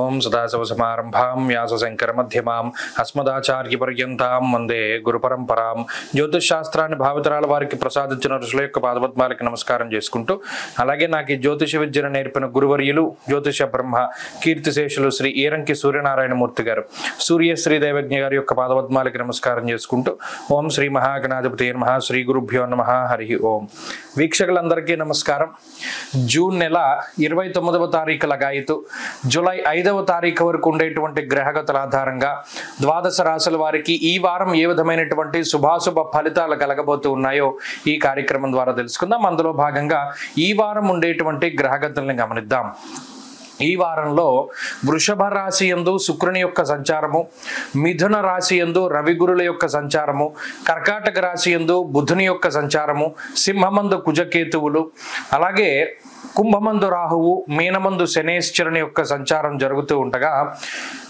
ఓం సదాశివసమారంభాం వ్యాసశంకరమధ్యమాం అస్మదాచార్యపర్యంతాం వందే గురుపరంపరాం. జ్యోతిష్ శాస్త్రాన్ని భావితరాల వారికి ప్రసాదించిన ఋషుల యొక్క పాదపద్మాలకి నమస్కారం చేసుకుంటూ, అలాగే నాకు ఈ జ్యోతిష విద్యను నేర్పిన గురువర్యులు జ్యోతిష బ్రహ్మ కీర్తిశేషులు శ్రీ ఈరంకి సూర్యనారాయణమూర్తి గారు, సూర్యశ్రీ దైవజ్ఞ గారి యొక్క పాదపద్మాలకి నమస్కారం చేసుకుంటూ, ఓం శ్రీ మహాగణాధిపతి నమః, శ్రీ గురుభ్యో నమః, హరి ఓం. వీక్షకులందరికీ నమస్కారం. జూన్ నెల 29వ తారీఖు లగాయితూ జూలై 5వ తారీఖు వరకు ఉండేటువంటి గ్రహగతుల ఆధారంగా ద్వాదశ రాశుల వారికి ఈ వారం ఏ విధమైనటువంటి శుభాశుభ ఫలితాలు కలగబోతూ ఉన్నాయో ఈ కార్యక్రమం ద్వారా తెలుసుకుందాం. అందులో భాగంగా ఈ వారం ఉండేటువంటి గ్రహగతుల్ని గమనిద్దాం. ఈ వారంలో వృషభ రాశి యందు శుక్రుని యొక్క సంచారము, మిథున రాశి యందు రవిగురుల యొక్క సంచారము, కర్కాటక రాశి యందు బుధుని యొక్క సంచారము, సింహమందు కుజకేతువులు, అలాగే కుంభమందు రాహువు, మీనమందు శనేశ్వరుని యొక్క సంచారం జరుగుతూ ఉండగా,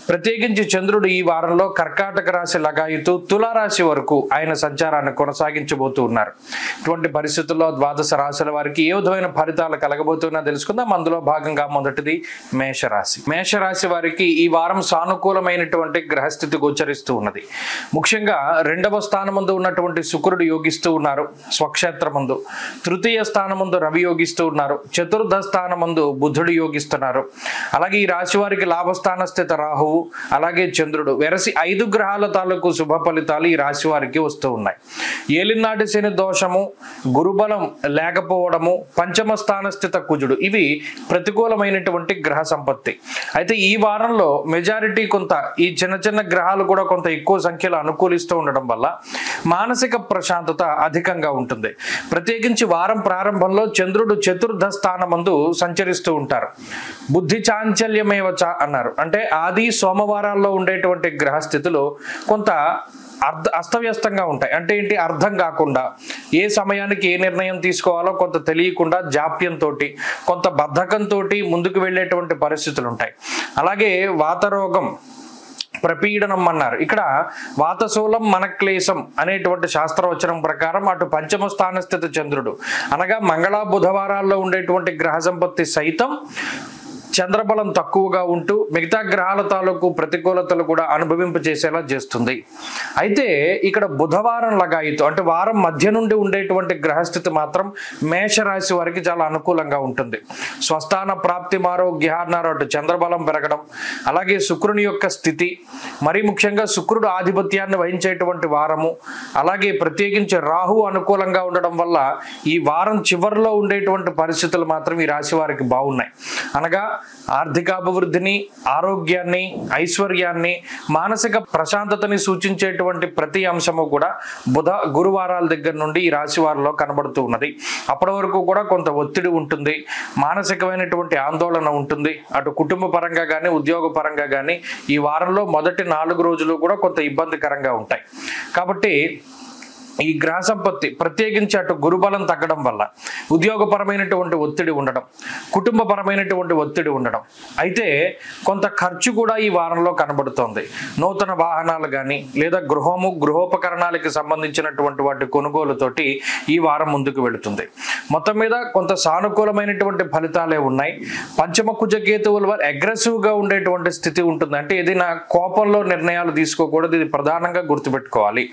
ప్రత్యేకించి చంద్రుడు ఈ వారంలో కర్కాటక రాశి లగాయితూ తులారాశి వరకు ఆయన సంచారాన్ని కొనసాగించబోతూ ఉన్నారు. ఇటువంటి పరిస్థితుల్లో ద్వాదశ రాశుల వారికి ఏ విధమైన ఫలితాలు కలగబోతున్నా తెలుసుకుందాం. అందులో భాగంగా మొదటిది మేషరాశి. మేషరాశి వారికి ఈ వారం సానుకూలమైనటువంటి గ్రహస్థితి గోచరిస్తూ ఉన్నది. ముఖ్యంగా 2వ స్థానమందు ఉన్నటువంటి శుక్రుడు యోగిస్తూ ఉన్నారు స్వక్షేత్రమందు, తృతీయ స్థానమందు రవి యోగిస్తూ ఉన్నారు, చతుర్థ స్థానమందు బుధుడు యోగిస్తున్నారు. అలాగే ఈ రాశి వారికి లాభస్థాన స్థిత రాహువు, అలాగే చంద్రుడు, వెరసి 5 గ్రహాల తాలూకు శుభ ఫలితాలు ఈ రాశి వారికి వస్తూ ఉన్నాయి. ఏలినాటి శని దోషము, గురుబలం లేకపోవడము, పంచమ స్థాన స్థిత కుజుడు, ఇవి ప్రతికూలమైనటువంటి గ్రహ సంపత్తి. అయితే ఈ వారంలో మెజారిటీ కొంత ఈ చిన్న చిన్న గ్రహాలు కూడా కొంత ఎక్కువ సంఖ్యలో అనుకూలిస్తూ ఉండడం వల్ల మానసిక ప్రశాంతత అధికంగా ఉంటుంది. ప్రత్యేకించి వారం ప్రారంభంలో చంద్రుడు చతుర్థ స్థానమందు సంచరిస్తూ ఉంటారు. బుద్ధి చాంచల్యమేవచ అన్నారు. అంటే ఆది సోమవారాల్లో ఉండేటువంటి గ్రహస్థితులు కొంత అస్తవ్యస్తంగా ఉంటాయి. అంటే ఏంటి, అర్థం కాకుండా ఏ సమయానికి ఏ నిర్ణయం తీసుకోవాలో కొంత తెలియకుండా జాప్యంతో, కొంత బద్ధకంతో ముందుకు వెళ్ళేటువంటి పరిస్థితులు ఉంటాయి. అలాగే వాతరోగం, ప్రపీడనం అన్నారు. ఇక్కడ వాతశూలం మనక్లేశం అనేటువంటి శాస్త్రవచనం ప్రకారం అటు పంచమ స్థాన స్థిత చంద్రుడు అనగా మంగళ బుధవారాల్లో ఉండేటువంటి గ్రహ సంపత్తి సైతం చంద్రబలం తక్కువగా ఉంటూ మిగతా గ్రహాల తాలూకు ప్రతికూలతలు కూడా అనుభవింప చేసేలా చేస్తుంది. అయితే ఇక్కడ బుధవారం లగాయితూ అంటే వారం మధ్య నుండి ఉండేటువంటి గ్రహస్థితి మాత్రం మేషరాశి వారికి చాలా అనుకూలంగా ఉంటుంది. స్వస్థాన ప్రాప్తి ఆరోగ్య అన్నారు. అటు చంద్రబలం పెరగడం, అలాగే శుక్రుని యొక్క స్థితి, మరీ ముఖ్యంగా శుక్రుడు ఆధిపత్యాన్ని వహించేటువంటి వారము, అలాగే ప్రత్యేకించి రాహు అనుకూలంగా ఉండడం వల్ల ఈ వారం చివరిలో ఉండేటువంటి పరిస్థితులు మాత్రం ఈ రాశి వారికి బాగున్నాయి. అనగా ఆర్థికాభివృద్ధిని, ఆరోగ్యాన్ని, ఐశ్వర్యాన్ని, మానసిక ప్రశాంతతని సూచించేటువంటి ప్రతి అంశము కూడా బుధ గురువారాల దగ్గర నుండి ఈ రాశి వారిలో కనబడుతూ ఉన్నది. అప్పటి వరకు కూడా కొంత ఒత్తిడి ఉంటుంది, మానసికమైనటువంటి ఆందోళన ఉంటుంది. అటు కుటుంబ పరంగా కానీ ఉద్యోగ పరంగా కానీ ఈ వారంలో మొదటి 4 రోజులు కూడా కొంత ఇబ్బందికరంగా ఉంటాయి. కాబట్టి ఈ గ్రహ సంపత్తి ప్రత్యేకించి అటు గురుబలం తగ్గడం వల్ల ఉద్యోగపరమైనటువంటి ఒత్తిడి ఉండడం, కుటుంబపరమైనటువంటి ఒత్తిడి ఉండడం, అయితే కొంత ఖర్చు కూడా ఈ వారంలో కనబడుతోంది. నూతన వాహనాలు కానీ లేదా గృహోపకరణాలకి సంబంధించినటువంటి వాటి కొనుగోలుతోటి ఈ వారం ముందుకు వెళుతుంది. మొత్తం మీద కొంత సానుకూలమైనటువంటి ఫలితాలే ఉన్నాయి. పంచమ కుజకేతువుల వారు అగ్రెసివ్గా ఉండేటువంటి స్థితి ఉంటుంది. అంటే ఇది నా కోపంలో నిర్ణయాలు తీసుకోకూడదు, ఇది ప్రధానంగా గుర్తుపెట్టుకోవాలి.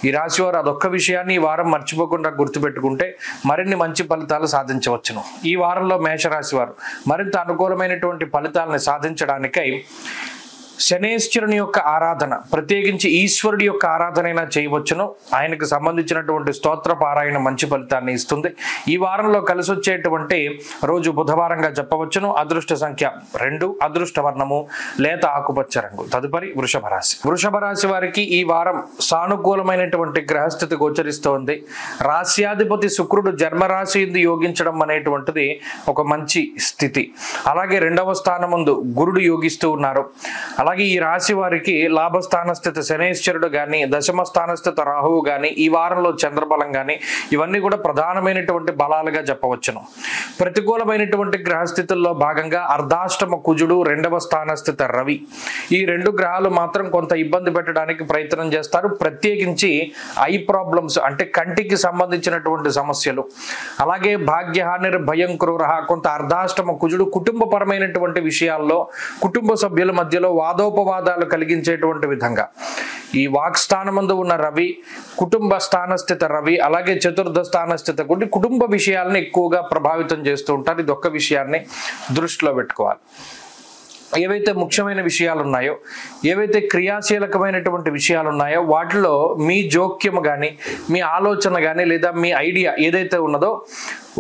ఈ రాశి వారు అదొక్క విషయాన్ని ఈ వారం మర్చిపోకుండా గుర్తుపెట్టుకుంటే మరిన్ని మంచి ఫలితాలు సాధించవచ్చును. ఈ వారంలో మేషరాశి వారు మరింత అనుకూలమైనటువంటి ఫలితాలను సాధించడానికై శనేశ్వరుని యొక్క ఆరాధన, ప్రత్యేకించి ఈశ్వరుడి యొక్క ఆరాధన చేయవచ్చును. ఆయనకు సంబంధించినటువంటి స్తోత్ర పారాయణ మంచి ఫలితాన్ని ఇస్తుంది. ఈ వారంలో కలిసి వచ్చేటువంటి రోజు బుధవారంగా చెప్పవచ్చును. అదృష్ట సంఖ్య 2, అదృష్ట వర్ణము లేత ఆకుపచ్చ రంగు. తదుపరి వృషభ రాశి. వృషభ రాశి వారికి ఈ వారం సానుకూలమైనటువంటి గ్రహస్థితి గోచరిస్తోంది. రాశ్యాధిపతి శుక్రుడు జన్మరాశి యోగించడం అనేటువంటిది ఒక మంచి స్థితి. అలాగే 2వ స్థానం ముందు గురుడు యోగిస్తూ ఉన్నారు. అలాగే ఈ రాశి వారికి లాభస్థాన స్థితి శనేశ్వరుడు కానీ, దశమ స్థాన స్థితి రాహువు కానీ, ఈ వారంలో చంద్రబలం కానీ, ఇవన్నీ కూడా ప్రధానమైనటువంటి బలాలుగా చెప్పవచ్చును. ప్రతికూలమైనటువంటి గ్రహస్థితుల్లో భాగంగా అర్ధాష్టమ కుజుడు, రెండవ స్థాన స్థితి రవి, ఈ రెండు గ్రహాలు మాత్రం కొంత ఇబ్బంది పెట్టడానికి ప్రయత్నం చేస్తారు. ప్రత్యేకించి ఐ ప్రాబ్లమ్స్ అంటే కంటికి సంబంధించినటువంటి సమస్యలు, అలాగే భాగ్యహాని భయం క్రూర, కొంత అర్ధాష్టమ కుజుడు కుటుంబపరమైనటువంటి విషయాల్లో కుటుంబ సభ్యుల మధ్యలో వాదోపవాదాలు కలిగించేటువంటి విధంగా ఈ వాక్స్థానమందు ఉన్న రవి, కుటుంబ స్థానస్థిత రవి, అలాగే చతుర్థ స్థానస్థిత కుటుంబ విషయాలను ఎక్కువగా ప్రభావితం చేస్తూ ఉంటారు. ఇది ఒక్క విషయాన్ని దృష్టిలో పెట్టుకోవాలి. ఏవైతే ముఖ్యమైన విషయాలు ఉన్నాయో, ఏవైతే క్రియాశీలకమైనటువంటి విషయాలు ఉన్నాయో వాటిలో మీ జోక్యం కానీ, మీ ఆలోచన కానీ, లేదా మీ ఐడియా ఏదైతే ఉన్నదో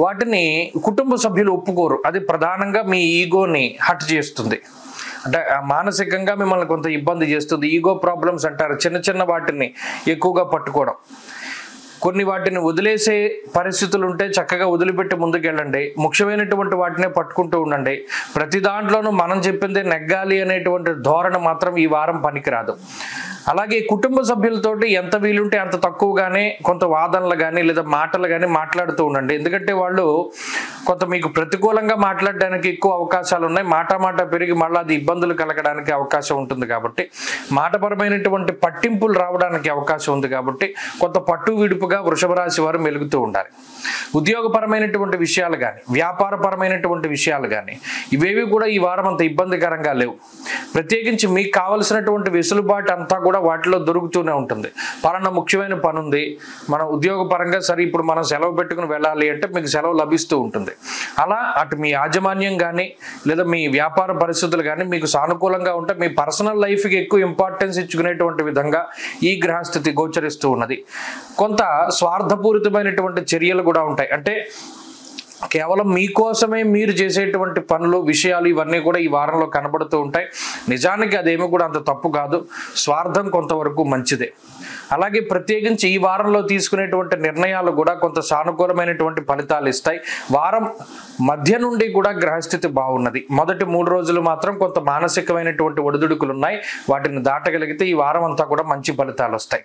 వాటిని కుటుంబ సభ్యులు ఒప్పుకోరు. అది ప్రధానంగా మీ ఈగోని హర్ట్ చేస్తుంది, అంటే మానసికంగా మిమ్మల్ని కొంత ఇబ్బంది చేస్తుంది. ఈగో ప్రాబ్లమ్స్ అంటారు. చిన్న చిన్న వాటిని ఎక్కువగా పట్టుకోవడం, కొన్ని వాటిని వదిలేసే పరిస్థితులు ఉంటే చక్కగా వదిలిపెట్టి ముందుకెళ్ళండి. ముఖ్యమైనటువంటి వాటినే పట్టుకుంటూ ఉండండి. ప్రతి దాంట్లోనూ మనం చెప్పిందే నెగ్గాలి అనేటువంటి ధోరణి మాత్రం ఈ వారం పనికిరాదు. అలాగే కుటుంబ సభ్యులతోటి ఎంత వీలుంటే అంత తక్కువగానే కొంత వాదనలు కానీ లేదా మాటలు కానీ మాట్లాడుతూ ఉండండి. ఎందుకంటే వాళ్ళు కొంత మీకు ప్రతికూలంగా మాట్లాడడానికి ఎక్కువ అవకాశాలు ఉన్నాయి. మాట పెరిగి మళ్ళీ అది ఇబ్బందులు కలగడానికి అవకాశం ఉంటుంది. కాబట్టి మాటపరమైనటువంటి పట్టింపులు రావడానికి అవకాశం ఉంది. కాబట్టి కొంత పట్టు విడుపుగా వృషభ రాశి వారు మెలుగుతూ ఉండాలి. ఉద్యోగపరమైనటువంటి విషయాలు కానీ, వ్యాపారపరమైనటువంటి విషయాలు కానీ, ఇవేవి కూడా ఈ వారం అంత ఇబ్బందికరంగా లేవు. ప్రత్యేకించి మీకు కావలసినటువంటి వెసులుబాటు అంతా కూడా వాటిలో దొరుకుతూనే ఉంటుంది. పలానా ముఖ్యమైన పని ఉంది, మన ఉద్యోగపరంగా సరే ఇప్పుడు మనం సెలవు పెట్టుకుని వెళ్ళాలి అంటే మీకు సెలవు లభిస్తూ ఉంటుంది. అలా అటు మీ యాజమాన్యం కానీ లేదా మీ వ్యాపార పరిస్థితులు కానీ మీకు సానుకూలంగా ఉంటే మీ పర్సనల్ లైఫ్కి ఎక్కువ ఇంపార్టెన్స్ ఇచ్చుకునేటువంటి విధంగా ఈ గ్రహస్థితి గోచరిస్తూ ఉన్నది. కొంత స్వార్థపూరితమైనటువంటి చర్యలు కూడా ఉంటాయి. అంటే కేవలం మీకోసమే మీరు చేసేటువంటి పనులు, విషయాలు ఇవన్నీ కూడా ఈ వారంలో కనబడుతూ ఉంటాయి. నిజానికి అదేమి కూడా అంత తప్పు కాదు. స్వార్థం కొంతవరకు మంచిదే. అలాగే ప్రత్యేకించి ఈ వారంలో తీసుకునేటువంటి నిర్ణయాలు కూడా కొంత సానుకూలమైనటువంటి ఫలితాలు ఇస్తాయి. వారం మధ్య నుండి కూడా గ్రహస్థితి బాగున్నది. మొదటి 3 రోజులు మాత్రం కొంత మానసికమైనటువంటి ఒడిదుడుకులు ఉన్నాయి. వాటిని దాటగలిగితే ఈ వారం అంతా కూడా మంచి ఫలితాలు వస్తాయి.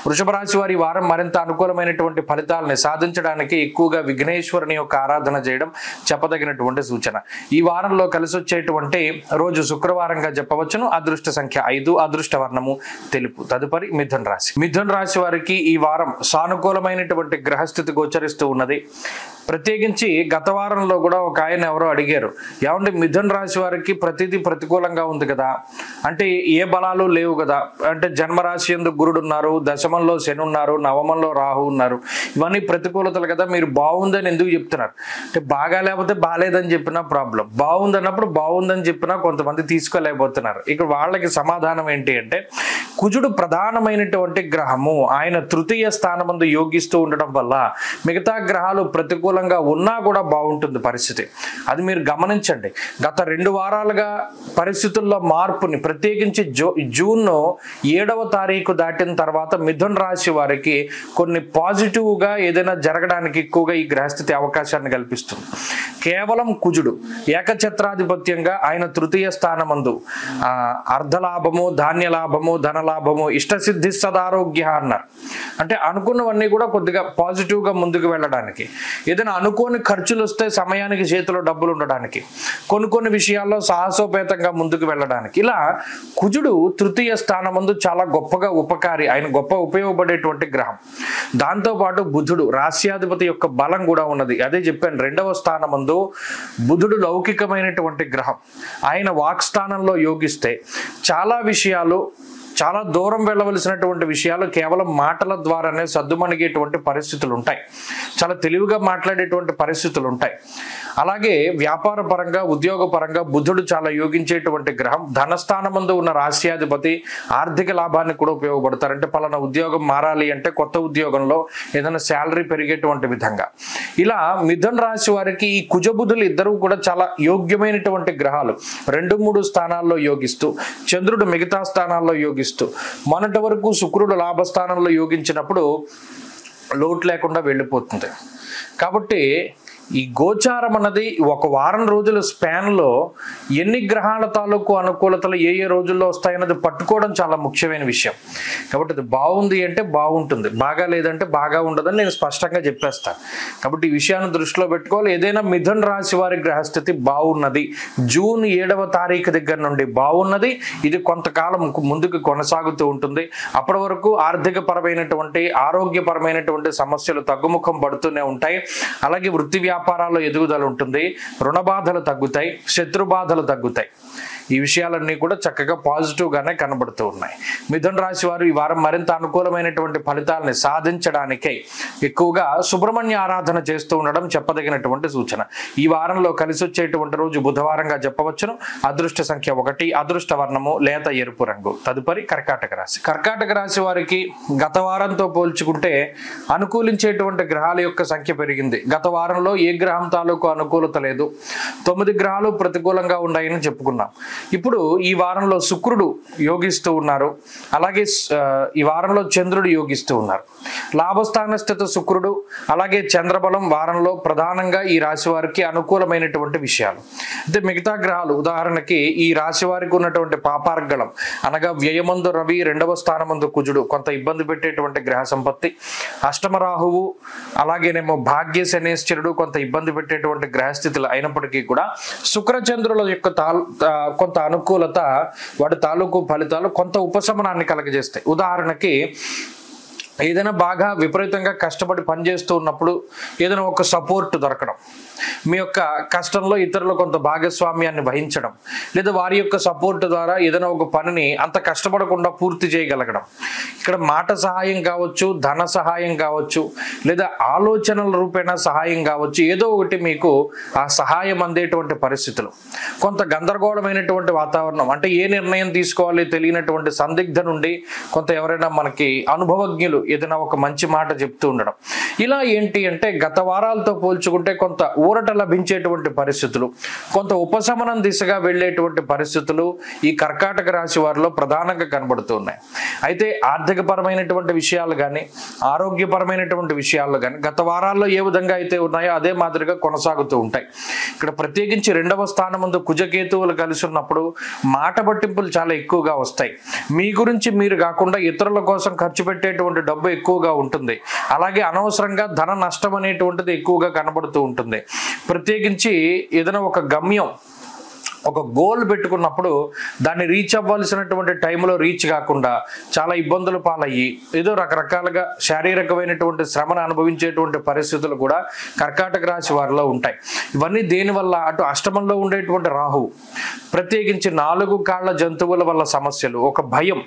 వృషభ రాశి వారి వారం మరింత అనుకూలమైనటువంటి ఫలితాలని సాధించడానికి ఎక్కువగా విఘ్నేశ్వరుని యొక్క ఆరాధన చేయడం చెప్పదగినటువంటి సూచన. ఈ వారంలో కలిసి వచ్చేటువంటి రోజు శుక్రవారంగా చెప్పవచ్చును. అదృష్ట సంఖ్య 5, అదృష్ట వర్ణము తెలుపు. తదుపరి మిథున రాశి. మిథున రాశి వారికి ఈ వారం సానుకూలమైనటువంటి గ్రహస్థితి గోచరిస్తూ ఉన్నది. ప్రత్యేకించి గత వారంలో కూడా ఒక ఆయన ఎవరో అడిగారు, ఏమంటే మిథున రాశి వారికి ప్రతిదీ ప్రతికూలంగా ఉంది కదా, అంటే ఏ బలాలు లేవు కదా, అంటే జన్మరాశి యందు గురుడు ఉన్నారు, దశమంలో శని ఉన్నారు, నవమంలో రాహు ఉన్నారు, ఇవన్నీ ప్రతికూలతలు కదా, మీరు బాగుందని ఎందుకు చెప్తున్నారు? అంటే బాగా లేకపోతే బాగాలేదని చెప్పినా ప్రాబ్లం, బాగుంది అన్నప్పుడు బాగుందని చెప్పినా కొంతమంది తీసుకోలేకపోతున్నారు. ఇక్కడ వాళ్ళకి సమాధానం ఏంటి అంటే, కుజుడు ప్రధానమైనటువంటి గ్రహము, ఆయన తృతీయ స్థానమందు యోగిస్తూ ఉండడం వల్ల మిగతా గ్రహాలు ప్రతికూలంగా ఉన్నా కూడా బాగుంటుంది పరిస్థితి. అది మీరు గమనించండి. గత 2 వారాలుగా పరిస్థితుల్లో మార్పుని, ప్రత్యేకించి జూన్ 7వ తారీఖు దాటిన తర్వాత మిథున రాశి వారికి కొన్ని పాజిటివ్గా ఏదైనా జరగడానికి ఎక్కువగా ఈ గ్రహస్థితి అవకాశాన్ని కల్పిస్తుంది. కేవలం కుజుడు ఏకఛత్రాధిపత్యంగా ఆయన తృతీయ స్థానమందు అర్ధలాభము, ధాన్య లాభము, ధనలాభము, ఇష్టసిద్ధి సదారోగ్య అన్నారు. అంటే అనుకున్నవన్నీ కూడా కొద్దిగా పాజిటివ్గా ముందుకు వెళ్ళడానికి, ఏదైనా అనుకోని ఖర్చులు వస్తే సమయానికి చేతిలో డబ్బులు ఉండడానికి, కొన్ని విషయాల్లో సాహసోపేతంగా ముందుకు వెళ్ళడానికి, ఇలా కుజుడు తృతీయ స్థానమందు చాలా గొప్పగా ఉపకారి, ఆయన గొప్ప ఉపయోగపడేటువంటి గ్రహం. దాంతోపాటు బుధుడు రాస్యాధిపతి యొక్క బలం కూడా ఉన్నది. అదే చెప్పాను, 2వ స్థానమందు బుధుడు లౌకికమైనటువంటి గ్రహం. ఆయన వాక్స్థానంలో యోగిస్తే చాలా విషయాలు, చాలా దూరం వెళ్ళవలసినటువంటి విషయాలు కేవలం మాటల ద్వారానే సద్దుమణిగేటువంటి పరిస్థితులు ఉంటాయి. చాలా తెలివిగా మాట్లాడేటువంటి పరిస్థితులు ఉంటాయి. అలాగే వ్యాపార పరంగా, ఉద్యోగ పరంగా బుధుడు చాలా యోగించేటువంటి గ్రహం. ధనస్థానమందు ఉన్న రాశ్యాధిపతి ఆర్థిక లాభానికి కూడా ఉపయోగపడతారు. అంటే పలానా ఉద్యోగం మారాలి అంటే కొత్త ఉద్యోగంలో ఏదైనా శాలరీ పెరిగేటువంటి విధంగా. ఇలా మిథున రాశి వారికి ఈ కుజబుధులు ఇద్దరు కూడా చాలా యోగ్యమైనటువంటి గ్రహాలు. 2-3 స్థానాల్లో యోగిస్తూ, చంద్రుడు మిగతా స్థానాల్లో యోగిస్తూ, మొన్నటి వరకు శుక్రుడు లాభస్థానంలో యోగించినప్పుడు లోటు లేకుండా వెళ్ళిపోతుంది. కాబట్టి ఈ గోచారం అన్నది ఒక వారం రోజుల స్పాన్లో ఎన్ని గ్రహాల తాలూకు అనుకూలతలు ఏ ఏ రోజుల్లో వస్తాయన్నది పట్టుకోవడం చాలా ముఖ్యమైన విషయం. కాబట్టి అది బాగుంది అంటే బాగుంటుంది, బాగా లేదంటే బాగా ఉండదని నేను స్పష్టంగా చెప్పేస్తాను. కాబట్టి ఈ విషయాన్ని దృష్టిలో పెట్టుకోవాలి. ఏదైనా మిథున రాశి వారి గ్రహస్థితి బాగున్నది, జూన్ 7వ తారీఖు దగ్గర నుండి బాగున్నది, ఇది కొంతకాలం ముందుకు కొనసాగుతూ ఉంటుంది. అప్పటి వరకు ఆర్థిక పరమైనటువంటి ఆరోగ్యపరమైనటువంటి సమస్యలు తగ్గుముఖం పడుతూనే ఉంటాయి. అలాగే వృత్తి వ్యాపారాల్లో ఎదుగుదల ఉంటుంది, రుణ బాధలు తగ్గుతాయి, శత్రు బాధలు తగ్గుతాయి. ఈ విషయాలన్నీ కూడా చక్కగా పాజిటివ్గానే కనబడుతూ ఉన్నాయి. మిథున రాశి వారు ఈ వారం మరింత అనుకూలమైనటువంటి ఫలితాలని సాధించడానికై ఎక్కువగా సుబ్రహ్మణ్య ఆరాధన చేస్తూ ఉండడం చెప్పదగినటువంటి సూచన. ఈ వారంలో కలిసి వచ్చేటువంటి రోజు బుధవారంగా చెప్పవచ్చును. అదృష్ట సంఖ్య 1, అదృష్ట వర్ణము లేత ఎరుపు రంగు. తదుపరి కర్కాటక రాశి. కర్కాటక రాశి వారికి గత వారంతో పోల్చుకుంటే అనుకూలించేటువంటి గ్రహాల యొక్క సంఖ్య పెరిగింది. గత వారంలో ఏ గ్రహం తాలూకు అనుకూలత లేదు, 9 గ్రహాలు ప్రతికూలంగా ఉన్నాయని చెప్పుకున్నాం. ఇప్పుడు ఈ వారంలో శుక్రుడు యోగిస్తూ ఉన్నారు, అలాగే ఈ వారంలో చంద్రుడు యోగిస్తూ ఉన్నారు. లాభస్థాన స్థిత శుక్రుడు అలాగే చంద్రబలం వారంలో ప్రధానంగా ఈ రాశి వారికి అనుకూలమైనటువంటి విషయాలు. అయితే మిగతా గ్రహాలు ఉదాహరణకి ఈ రాశి వారికి ఉన్నటువంటి పాపార్గళం అనగా వ్యయమందు రవి, 2వ స్థానమందు కుజుడు కొంత ఇబ్బంది పెట్టేటువంటి గ్రహ సంపత్తి, అష్టమ రాహువు అలాగేనేమో భాగ్య శనేశ్వరుడు కొంత ఇబ్బంది పెట్టేటువంటి గ్రహస్థితులు అయినప్పటికీ కూడా శుక్రచంద్రుల యొక్క కొంత అనుకూలత వాటి తాలూకు ఫలితాలు కొంత ఉపశమనాన్ని కలగజేస్తాయి. ఉదాహరణకి ఏదైనా బాగా విపరీతంగా కష్టపడి పనిచేస్తూ ఉన్నప్పుడు ఏదైనా ఒక సపోర్ట్ దొరకడం, మీ యొక్క కష్టంలో ఇతరులు కొంత భాగస్వామ్యాన్ని వహించడం, లేదా వారి యొక్క సపోర్ట్ ద్వారా ఏదైనా ఒక పనిని అంత కష్టపడకుండా పూర్తి చేయగలగడం. ఇక్కడ మాట సహాయం కావచ్చు, ధన సహాయం కావచ్చు, లేదా ఆలోచనల రూపేణ సహాయం కావచ్చు, ఏదో ఒకటి మీకు ఆ సహాయం అందేటువంటి పరిస్థితులు. కొంత గందరగోళమైనటువంటి వాతావరణం అంటే ఏ నిర్ణయం తీసుకోవాలి తెలియనటువంటి సందిగ్ధ నుండి కొంత ఎవరైనా మనకి అనుభవజ్ఞులు ఏదైనా ఒక మంచి మాట చెప్తూ ఉండడం. ఇలా ఏంటి అంటే గత వారాలతో పోల్చుకుంటే కొంత ఊరట లభించేటువంటి పరిస్థితులు, కొంత ఉపశమనం దిశగా వెళ్ళేటువంటి పరిస్థితులు ఈ కర్కాటక రాశి వారిలో ప్రధానంగా కనబడుతూ ఉన్నాయి. అయితే ఆర్థిక పరమైనటువంటి విషయాలు కానీ ఆరోగ్యపరమైనటువంటి విషయాలు కానీ గత వారాల్లో ఏ విధంగా అయితే ఉన్నాయో అదే మాదిరిగా కొనసాగుతూ ఉంటాయి. ఇక్కడ ప్రత్యేకించి 2వ స్థానమందు కుజకేతువులు కలిసి ఉన్నప్పుడు మాట పట్టింపులు చాలా ఎక్కువగా వస్తాయి. మీ గురించి మీరు కాకుండా ఇతరుల కోసం ఖర్చు పెట్టేటువంటి డబ్బు ఎక్కువగా ఉంటుంది. అలాగే అనవసరంగా ధన నష్టం అనేటువంటిది ఎక్కువగా కనబడుతూ ఉంటుంది. ప్రత్యేకించి ఏదైనా ఒక గమ్యం ఒక గోల్ పెట్టుకున్నప్పుడు దాన్ని రీచ్ అవ్వాల్సినటువంటి టైంలో రీచ్ కాకుండా చాలా ఇబ్బందులు పాలయ్యి ఏదో రకరకాలుగా శారీరకమైనటువంటి శ్రమను అనుభవించేటువంటి పరిస్థితులు కూడా కర్కాటక రాశి వారిలో ఉంటాయి. ఇవన్నీ దేనివల్ల అటు అష్టమంలో ఉండేటువంటి రాహువు, ప్రత్యేకించి 4 కాళ్ళ జంతువుల వల్ల సమస్యలు, ఒక భయం,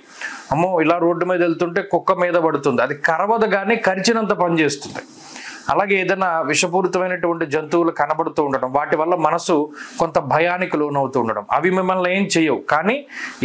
అమ్మో ఇలా రోడ్డు మీద వెళ్తుంటే కుక్క మీద పడుతుంది, అది కరవదు కానీ కరిచినంత పనిచేస్తుంది. అలాగే ఏదైనా విషపూరితమైనటువంటి జంతువులు కనబడుతూ ఉండడం, వాటి వల్ల మనసు కొంత భయానికి లోనవుతూ ఉండడం. అవి మిమ్మల్ని ఏం చేయవు కానీ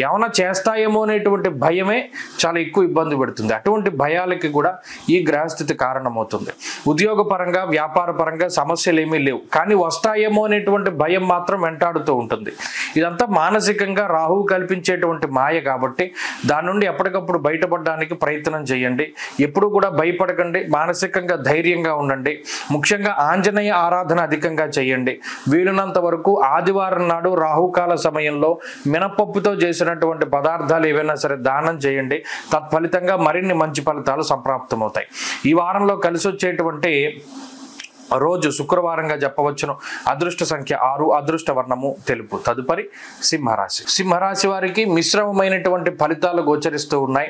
ఏమైనా చేస్తాయేమో అనేటువంటి భయమే చాలా ఎక్కువ ఇబ్బంది పెడుతుంది. అటువంటి భయాలకి కూడా ఈ గ్రహస్థితి కారణమవుతుంది. ఉద్యోగపరంగా వ్యాపార పరంగా సమస్యలు ఏమీ లేవు కానీ వస్తాయేమో అనేటువంటి భయం మాత్రం వెంటాడుతూ ఉంటుంది. ఇదంతా మానసికంగా రాహువు కల్పించేటువంటి మాయ కాబట్టి దాని నుండి ఎప్పటికప్పుడు బయటపడడానికి ప్రయత్నం చేయండి. ఎప్పుడు కూడా భయపడకండి, మానసికంగా ధైర్యంగా ఉండండి. ముఖ్యంగా ఆంజనేయ ఆరాధన అధికంగా చేయండి. వీలున్నంత వరకు ఆదివారం నాడు రాహుకాల సమయంలో మినపప్పుతో చేసినటువంటి పదార్థాలు ఏవైనా సరే దానం చేయండి. తత్ఫలితంగా మరిన్ని మంచి ఫలితాలు సంప్రాప్తమవుతాయి. ఈ వారంలో కలిసి వచ్చేటువంటి రోజు శుక్రవారంగా చెప్పవచ్చును. అదృష్ట సంఖ్య 6, అదృష్ట వర్ణము తెలుపు. తదుపరి సింహరాశి. సింహరాశి వారికి మిశ్రమమైనటువంటి ఫలితాలు గోచరిస్తూ ఉన్నాయి.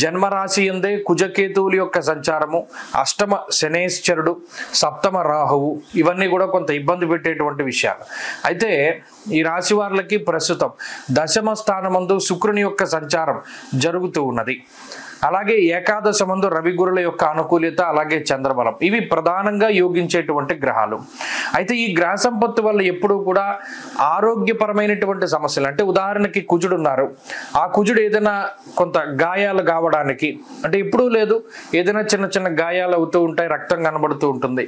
జన్మరాశి యందే కుజకేతువుల యొక్క సంచారము, అష్టమ శనేశ్వరుడు, సప్తమ రాహువు ఇవన్నీ కూడా కొంత ఇబ్బంది పెట్టేటువంటి విషయాలు. అయితే ఈ రాశి వారికి ప్రస్తుతం 10వ స్థానమందు శుక్రుని యొక్క సంచారం జరుగుతూ ఉన్నది. అలాగే ఏకాదశమందు రవి గురుల యొక్క అనుకూలత, అలాగే చంద్రబలం ఇవి ప్రధానంగా యోగించేటువంటి గ్రహాలు. అయితే ఈ గ్రహ సంపత్తి వల్ల ఎప్పుడూ కూడా ఆరోగ్యపరమైనటువంటి సమస్యలు, అంటే ఉదాహరణకి కుజుడు ఉన్నారు, ఆ కుజుడు ఏదైనా కొంత గాయాలు కావడానికి, అంటే ఎప్పుడూ లేదు, ఏదైనా చిన్న చిన్న గాయాలు అవుతూ ఉంటాయి, రక్తం కనబడుతూ ఉంటుంది.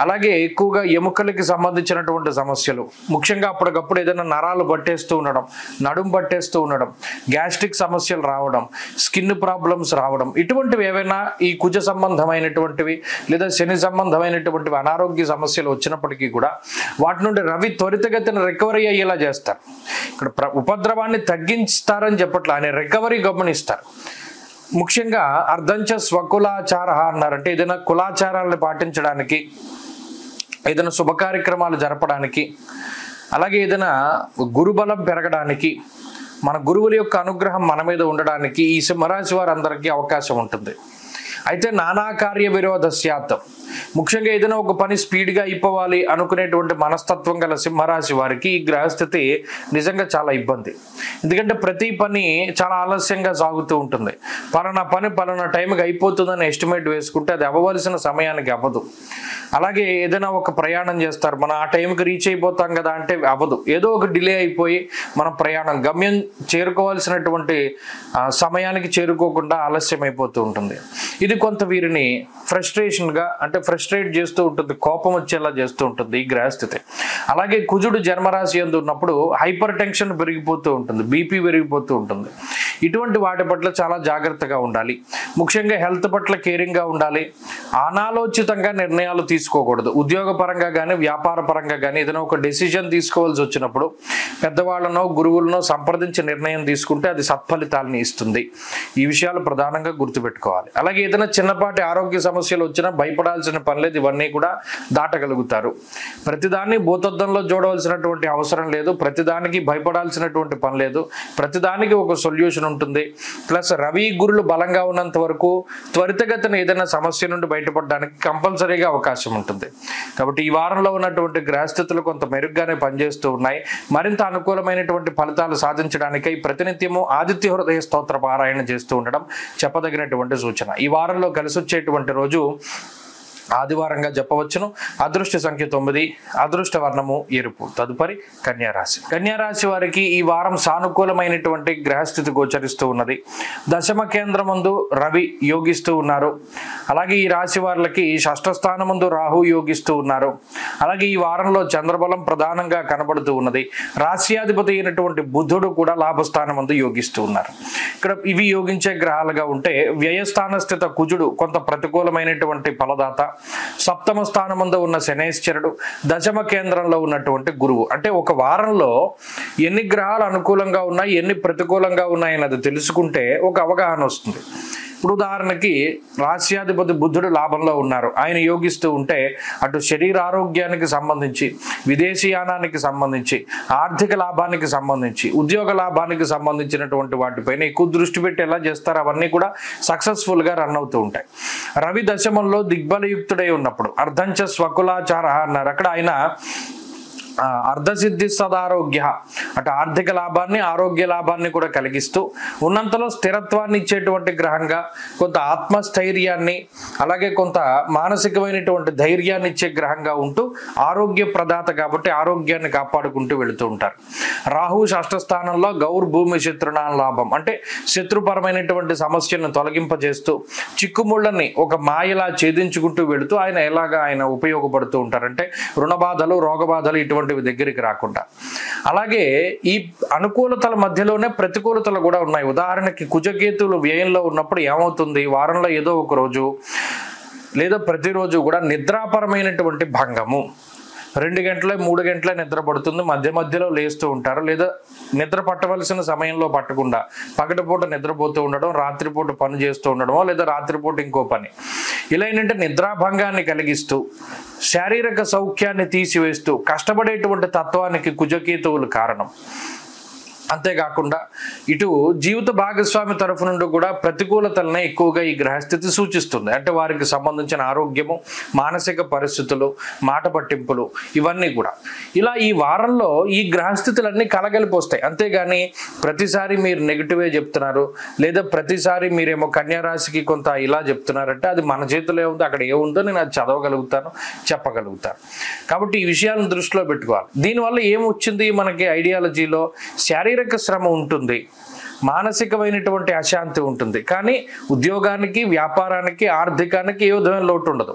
అలాగే ఎక్కువగా ఎముకలకి సంబంధించినటువంటి సమస్యలు, ముఖ్యంగా అప్పటికప్పుడు ఏదైనా నరాలు పట్టేస్తూ ఉండడం, నడుము పట్టేస్తూ ఉండడం, గ్యాస్ట్రిక్ సమస్యలు రావడం, స్కిన్ ప్రాబ్లమ్స్ రావడం, ఇటువంటివి ఏవైనా ఈ కుజ సంబంధమైనటువంటివి లేదా శని సంబంధమైనటువంటివి అనారోగ్య సమస్యలు వచ్చినప్పటికీ కూడా వాటి నుండి రవి త్వరితగతిన రికవరీ అయ్యేలా చేస్తారు. ఇక్కడ ఉపద్రవాన్ని తగ్గిస్తారని చెప్పట్లా, ఆయన రికవరీ గమనిస్తారు. ముఖ్యంగా అర్ధంచ స్వకులాచార అన్నారంటే ఏదైనా కులాచారాలను పాటించడానికి, ఏదైనా శుభ కార్యక్రమాలు జరపడానికి, అలాగే ఏదైనా గురుబలం పెరగడానికి, మన గురువుల యొక్క అనుగ్రహం మన మీద ఉండడానికి ఈ సింహరాశి వారందరికీ అవకాశం ఉంటుంది. అయితే నానా కార్య విరోధ శాతం, ముఖ్యంగా ఏదైనా ఒక పని స్పీడ్గా అయిపోవాలి అనుకునేటువంటి మనస్తత్వం గల సింహరాశి వారికి ఈ గ్రహస్థితి నిజంగా చాలా ఇబ్బంది. ఎందుకంటే ప్రతి పని చాలా ఆలస్యంగా సాగుతూ ఉంటుంది. పలానా పని పలానా టైంకి అయిపోతుందని ఎస్టిమేట్ వేసుకుంటే అది అవ్వవలసిన సమయానికి అవ్వదు. అలాగే ఏదైనా ఒక ప్రయాణం చేస్తారు, మనం ఆ టైంకి రీచ్ అయిపోతాం కదా అంటే అవ్వదు, ఏదో ఒక డిలే అయిపోయి మన ప్రయాణం గమ్యం చేరుకోవాల్సినటువంటి సమయానికి చేరుకోకుండా ఆలస్యం అయిపోతూ ఉంటుంది. ఇది కొంత వీరిని ఫ్రస్ట్రేషన్గా, అంటే ఫ్రస్ట్రేట్ చేస్తూ ఉంటుంది, కోపం వచ్చేలా చేస్తూ ఉంటుంది ఈ గ్రహస్థితి. అలాగే కుజుడు జన్మరాశి యందు ఉన్నప్పుడు హైపర్ టెన్షన్ పెరిగిపోతూ ఉంటుంది, బీపీ పెరిగిపోతూ ఉంటుంది. ఇటువంటి వాటి పట్ల చాలా జాగ్రత్తగా ఉండాలి. ముఖ్యంగా హెల్త్ పట్ల కేరింగ్గా ఉండాలి. అనాలోచితంగా నిర్ణయాలు తీసుకోకూడదు. ఉద్యోగ పరంగా కానీ వ్యాపార పరంగా కానీ ఏదైనా ఒక డెసిజన్ తీసుకోవాల్సి వచ్చినప్పుడు పెద్దవాళ్ళనో గురువులనో సంప్రదించి నిర్ణయం తీసుకుంటే అది సత్ఫలితాలని ఇస్తుంది. ఈ విషయాలు ప్రధానంగా గుర్తుపెట్టుకోవాలి. అలాగే ఏదైనా చిన్నపాటి ఆరోగ్య సమస్యలు వచ్చినా భయపడాల్సిన పని లేదు, ఇవన్నీ కూడా దాటగలుగుతారు. ప్రతిదాన్ని భూతద్దంలో చూడవలసినటువంటి అవసరం లేదు, ప్రతిదానికి భయపడాల్సినటువంటి పని లేదు, ప్రతిదానికి ఒక సొల్యూషన్ ఉంటుంది. ప్లస్ రవి గురులు బలంగా ఉన్నంత వరకు త్వరితగతిన ఏదైనా సమస్య నుండి బయటపడడానికి కంపల్సరీగా అవకాశం ఉంటుంది. కాబట్టి ఈ వారంలో ఉన్నటువంటి గ్రహస్థితులు కొంత మెరుగ్గానే పనిచేస్తూ ఉన్నాయి. మరింత అనుకూలమైనటువంటి ఫలితాలు సాధించడానికై ప్రతినిత్యము ఆదిత్య హృదయ స్తోత్ర పారాయణ చేస్తూ ఉండడం చెప్పదగినటువంటి సూచన. ఈ వారంలో కలిసి వచ్చేటువంటి రోజు ఆదివారంగా చెప్పవచ్చును. అదృష్ట సంఖ్య 9, అదృష్ట వర్ణము ఎరుపు. తదుపరి కన్యారాశి. కన్యారాశి వారికి ఈ వారం సానుకూలమైనటువంటి గ్రహస్థితి గోచరిస్తూ ఉన్నది. దశమ కేంద్రమందు రవి యోగిస్తూ ఉన్నారు. అలాగే ఈ రాశి వారికి షష్ఠ స్థానమందు రాహు యోగిస్తూ ఉన్నారు. అలాగే ఈ వారంలో చంద్రబలం ప్రధానంగా కనబడుతూ ఉన్నది. రాశ్యాధిపతి అయినటువంటి బుధుడు కూడా లాభస్థానమందు యోగిస్తూ ఉన్నారు. ఇక్కడ ఇవి యోగించే గ్రహాలుగా ఉంటే వ్యయస్థాన స్థిత కుజుడు కొంత ప్రతికూలమైనటువంటి ఫలదాత, సప్తమ స్థానమందు ఉన్న శనేశ్వరుడు, దశమ కేంద్రంలో ఉన్నటువంటి గురువు. అంటే ఒక వారంలో ఎన్ని గ్రహాలు అనుకూలంగా ఉన్నాయి, ఎన్ని ప్రతికూలంగా ఉన్నాయన్నది తెలుసుకుంటే ఒక అవగాహన వస్తుంది. ఇప్పుడు ఉదాహరణకి రాశ్యాధిపతి బుధుడు లాభంలో ఉన్నారు, ఆయన యోగిస్తూ ఉంటే అటు శరీర ఆరోగ్యానికి సంబంధించి, విదేశీయానానికి సంబంధించి, ఆర్థిక లాభానికి సంబంధించి, ఉద్యోగ లాభానికి సంబంధించినటువంటి వాటిపైన ఎక్కువ దృష్టి పెట్టి ఎలా చేస్తారు అవన్నీ కూడా సక్సెస్ఫుల్గా రన్ అవుతూ ఉంటాయి. రవి దశమంలో దిగ్బలయుక్తుడై ఉన్నప్పుడు అర్ధంచ స్వకులాచార అన్నారు. అక్కడ ఆయన అర్ధసిద్ధి సదారోగ్య, అటు ఆర్థిక లాభాన్ని ఆరోగ్య లాభాన్ని కూడా కలిగిస్తూ ఉన్నంతలో స్థిరత్వాన్ని ఇచ్చేటువంటి గ్రహంగా, కొంత ఆత్మస్థైర్యాన్ని అలాగే కొంత మానసికమైనటువంటి ధైర్యాన్ని ఇచ్చే గ్రహంగా ఉంటూ ఆరోగ్య ప్రదాత కాబట్టి ఆరోగ్యాన్ని కాపాడుకుంటూ వెళుతూ ఉంటారు. రాహు షష్ఠ స్థానంలో గౌర్ భూమి శత్రునాన్ లాభం, అంటే శత్రుపరమైనటువంటి సమస్యలను తొలగింపజేస్తూ చిక్కుముళ్ళని ఒక మాయలా ఛేదించుకుంటూ వెళుతూ ఆయన ఉపయోగపడుతూ ఉంటారంటే రుణబాధలు రోగబాధలు ఇటువంటి దగ్గరికి రాకుండా. అలాగే ఈ అనుకూలతల మధ్యలోనే ప్రతికూలతలు కూడా ఉన్నాయి. ఉదాహరణకి కుజకేతువులు వ్యయంలో ఉన్నప్పుడు ఏమవుతుంది, వారంలో ఏదో ఒక రోజు లేదా ప్రతిరోజు కూడా నిద్రాపరమైనటువంటి భంగము, 2 గంటలే 3 గంటలే నిద్ర పడుతుంది, మధ్యలో లేస్తూ ఉంటారు, లేదా నిద్ర పట్టవలసిన సమయంలో పట్టకుండా పగటిపూట నిద్రపోతూ ఉండడం, రాత్రిపూట పని చేస్తూ ఉండడమో లేదా రాత్రిపూట ఇంకో పని, ఇలా ఏంటంటే నిద్రాభంగాన్ని కలిగిస్తూ శారీరక సౌఖ్యాన్ని తీసివేస్తూ కష్టపడేటువంటి తత్వానికి కుజకేతువులు కారణం. అంతేకాకుండా ఇటు జీవిత భాగస్వామి తరఫు నుండి కూడా ప్రతికూలతలనే ఎక్కువగా ఈ గ్రహస్థితి సూచిస్తుంది. అంటే వారికి సంబంధించిన ఆరోగ్యము, మానసిక పరిస్థితులు, మాట పట్టింపులు ఇవన్నీ కూడా ఇలా ఈ వారంలో ఈ గ్రహస్థితులన్నీ కలగలిపి వస్తాయి. అంతేగాని ప్రతిసారి మీరు నెగిటివే చెప్తున్నారు, లేదా ప్రతిసారి మీరేమో కన్యా రాశికి కొంత ఇలా చెప్తున్నారంటే అది మన చేతిలో ఏముందో, అక్కడ ఏముందో నేను అది చదవగలుగుతాను, చెప్పగలుగుతాను. కాబట్టి ఈ విషయాలను దృష్టిలో పెట్టుకోవాలి. దీనివల్ల ఏమొచ్చింది మనకి ఐడియాలజీలో? శారీరక శ్రమ ఉంటుంది, మానసికమైనటువంటి అశాంతి ఉంటుంది, కానీ ఉద్యోగానికి, వ్యాపారానికి, ఆర్థికానికి ఏ విధమైన లోటు ఉండదు.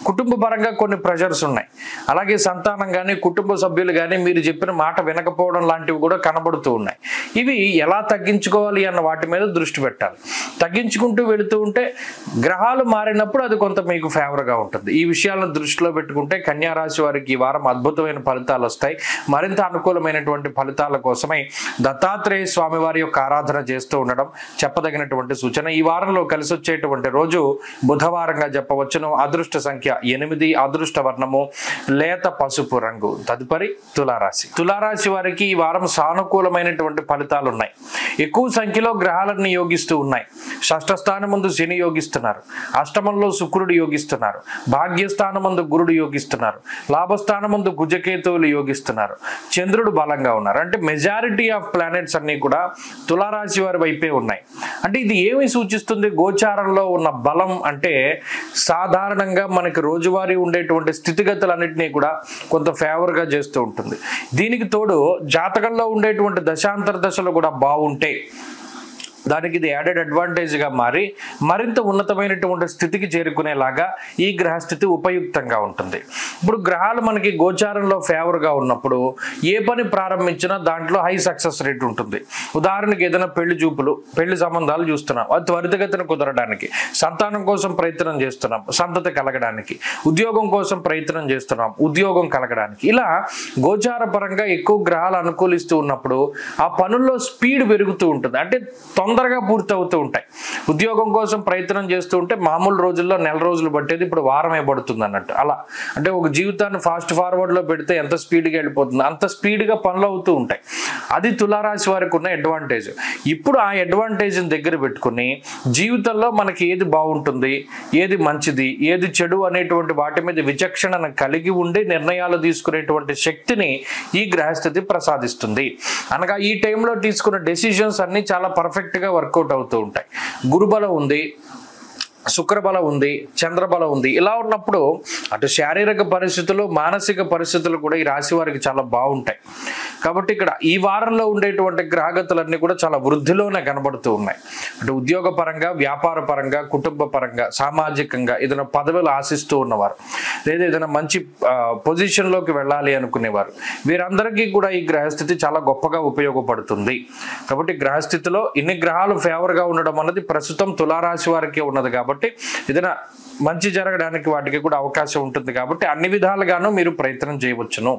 కుటుంబ పరంగా కొన్ని ప్రెషర్స్ ఉన్నాయి. అలాగే సంతానం కానీ, కుటుంబ సభ్యులు కానీ మీరు చెప్పిన మాట వినకపోవడం లాంటివి కూడా కనబడుతూ ఉన్నాయి. ఇవి ఎలా తగ్గించుకోవాలి అన్న వాటి మీద దృష్టి పెట్టాలి. తగ్గించుకుంటూ వెళుతూ ఉంటే గ్రహాలు మారినప్పుడు అది కొంత మీకు ఫేవర్గా ఉంటుంది. ఈ విషయాలను దృష్టిలో పెట్టుకుంటే కన్యా రాశి వారికి ఈ వారం అద్భుతమైన ఫలితాలు వస్తాయి. మరింత అనుకూలమైనటువంటి ఫలితాల కోసమై దత్తాత్రేయ స్వామి వారి యొక్క ఆరాధన చేస్తూ ఉండడం చెప్పదగినటువంటి సూచన. ఈ వారంలో కలిసి వచ్చేటువంటి రోజు బుధవారంగా చెప్పవచ్చును. అదృష్ట సంఖ్య 8, అదృష్ట వర్ణము లేత పసుపు రంగు. తదుపరి తులారాశి. తులారాశి వారికి ఈ వారం సానుకూలమైనటువంటి ఫలితాలు ఉన్నాయి. ఎక్కువ సంఖ్యలో గ్రహాలన్నీ యోగిస్తూ ఉన్నాయి. షష్ఠ స్థానం ముందు శని యోగిస్తున్నారు, అష్టమంలో శుక్రుడు యోగిస్తున్నారు, భాగ్యస్థానం ముందు గురుడు యోగిస్తున్నారు, లాభస్థానం ముందు కుజకేతువులు యోగిస్తున్నారు, చంద్రుడు బలంగా ఉన్నారు. అంటే మెజారిటీ ఆఫ్ ప్లానెట్స్ అన్ని కూడా తులారాశి వారి వైపే ఉన్నాయి. అంటే ఇది ఏమి సూచిస్తుంది? గోచారంలో ఉన్న బలం అంటే సాధారణంగా మనకి రోజువారీ ఉండేటువంటి స్థితిగతులన్నింటినీ కూడా కొంత ఫేవర్గా చేస్తూ ఉంటుంది. దీనికి తోడు జాతకంలో ఉండేటువంటి దశాంతర దశలు కూడా బాగుంటే దానికి ఇది యాడెడ్ అడ్వాంటేజ్గా మారి మరింత ఉన్నతమైనటువంటి స్థితికి చేరుకునేలాగా ఈ గ్రహస్థితి ఉపయుక్తంగా ఉంటుంది. ఇప్పుడు గ్రహాలు మనకి గోచారంలో ఫేవర్గా ఉన్నప్పుడు ఏ పని ప్రారంభించినా దాంట్లో హై సక్సెస్ రేట్ ఉంటుంది. ఉదాహరణకి ఏదైనా పెళ్లి సంబంధాలు చూస్తున్నాం, అది త్వరితగతిన కుదరడానికి, సంతానం కోసం ప్రయత్నం చేస్తున్నాం, సంతతి కలగడానికి, ఉద్యోగం కోసం ప్రయత్నం చేస్తున్నాం, ఉద్యోగం కలగడానికి, ఇలా గోచార పరంగా ఎక్కువ గ్రహాలు అనుకూలిస్తూ ఉన్నప్పుడు ఆ పనుల్లో స్పీడ్ పెరుగుతూ ఉంటుంది. అంటే తొందరగా పూర్తవుతూ ఉంటాయి. ఉద్యోగం కోసం ప్రయత్నం చేస్తూ ఉంటే మామూలు రోజుల్లో నెల రోజులు పట్టేది ఇప్పుడు వారమే పడుతుంది అన్నట్టు. అలా అంటే ఒక జీవితాన్ని ఫాస్ట్ ఫార్వర్డ్లో పెడితే ఎంత స్పీడ్గా వెళ్ళిపోతుంది అంత స్పీడ్గా పనులు అవుతూ ఉంటాయి. అది తులారాశి వారికి ఉన్న అడ్వాంటేజ్. ఇప్పుడు ఆ అడ్వాంటేజ్ని దగ్గర పెట్టుకుని జీవితంలో మనకి ఏది బాగుంటుంది, ఏది మంచిది, ఏది చెడు అనేటువంటి వాటి మీద విచక్షణను కలిగి ఉండి నిర్ణయాలు తీసుకునేటువంటి శక్తిని ఈ గ్రహస్థితి ప్రసాదిస్తుంది. అనగా ఈ టైంలో తీసుకున్న డెసిషన్స్ అన్ని చాలా పర్ఫెక్ట్గా వర్కౌట్ అవుతూ ఉంటాయి. గురుబలం ఉంది, శుక్రబలం ఉంది, చంద్రబలం ఉంది. ఇలా ఉన్నప్పుడు అటు శారీరక పరిస్థితులు, మానసిక పరిస్థితులు కూడా ఈ రాశి వారికి చాలా బాగుంటాయి. కాబట్టి ఇక్కడ ఈ వారంలో ఉండేటువంటి గ్రహగతులన్నీ కూడా చాలా వృద్ధిలోనే కనబడుతూ ఉన్నాయి. అటు ఉద్యోగ పరంగా, వ్యాపార పరంగా, కుటుంబ పరంగా, సామాజికంగా ఏదైనా పదవులు ఆశిస్తూ ఉన్నవారు, లేదా ఏదైనా మంచి పొజిషన్లోకి వెళ్ళాలి అనుకునేవారు, వీరందరికీ కూడా ఈ గ్రహస్థితి చాలా గొప్పగా ఉపయోగపడుతుంది. కాబట్టి గ్రహస్థితిలో ఇన్ని గ్రహాలు ఫేవర్గా ఉండడం అన్నది ప్రస్తుతం తులారాశి వారికి ఉన్నది. కాబట్టి ఏదైనా మంచి జరగడానికి వాటికి కూడా అవకాశం ఉంటుంది. కాబట్టి అన్ని విధాలుగాను మీరు ప్రయత్నం చేయవచ్చును.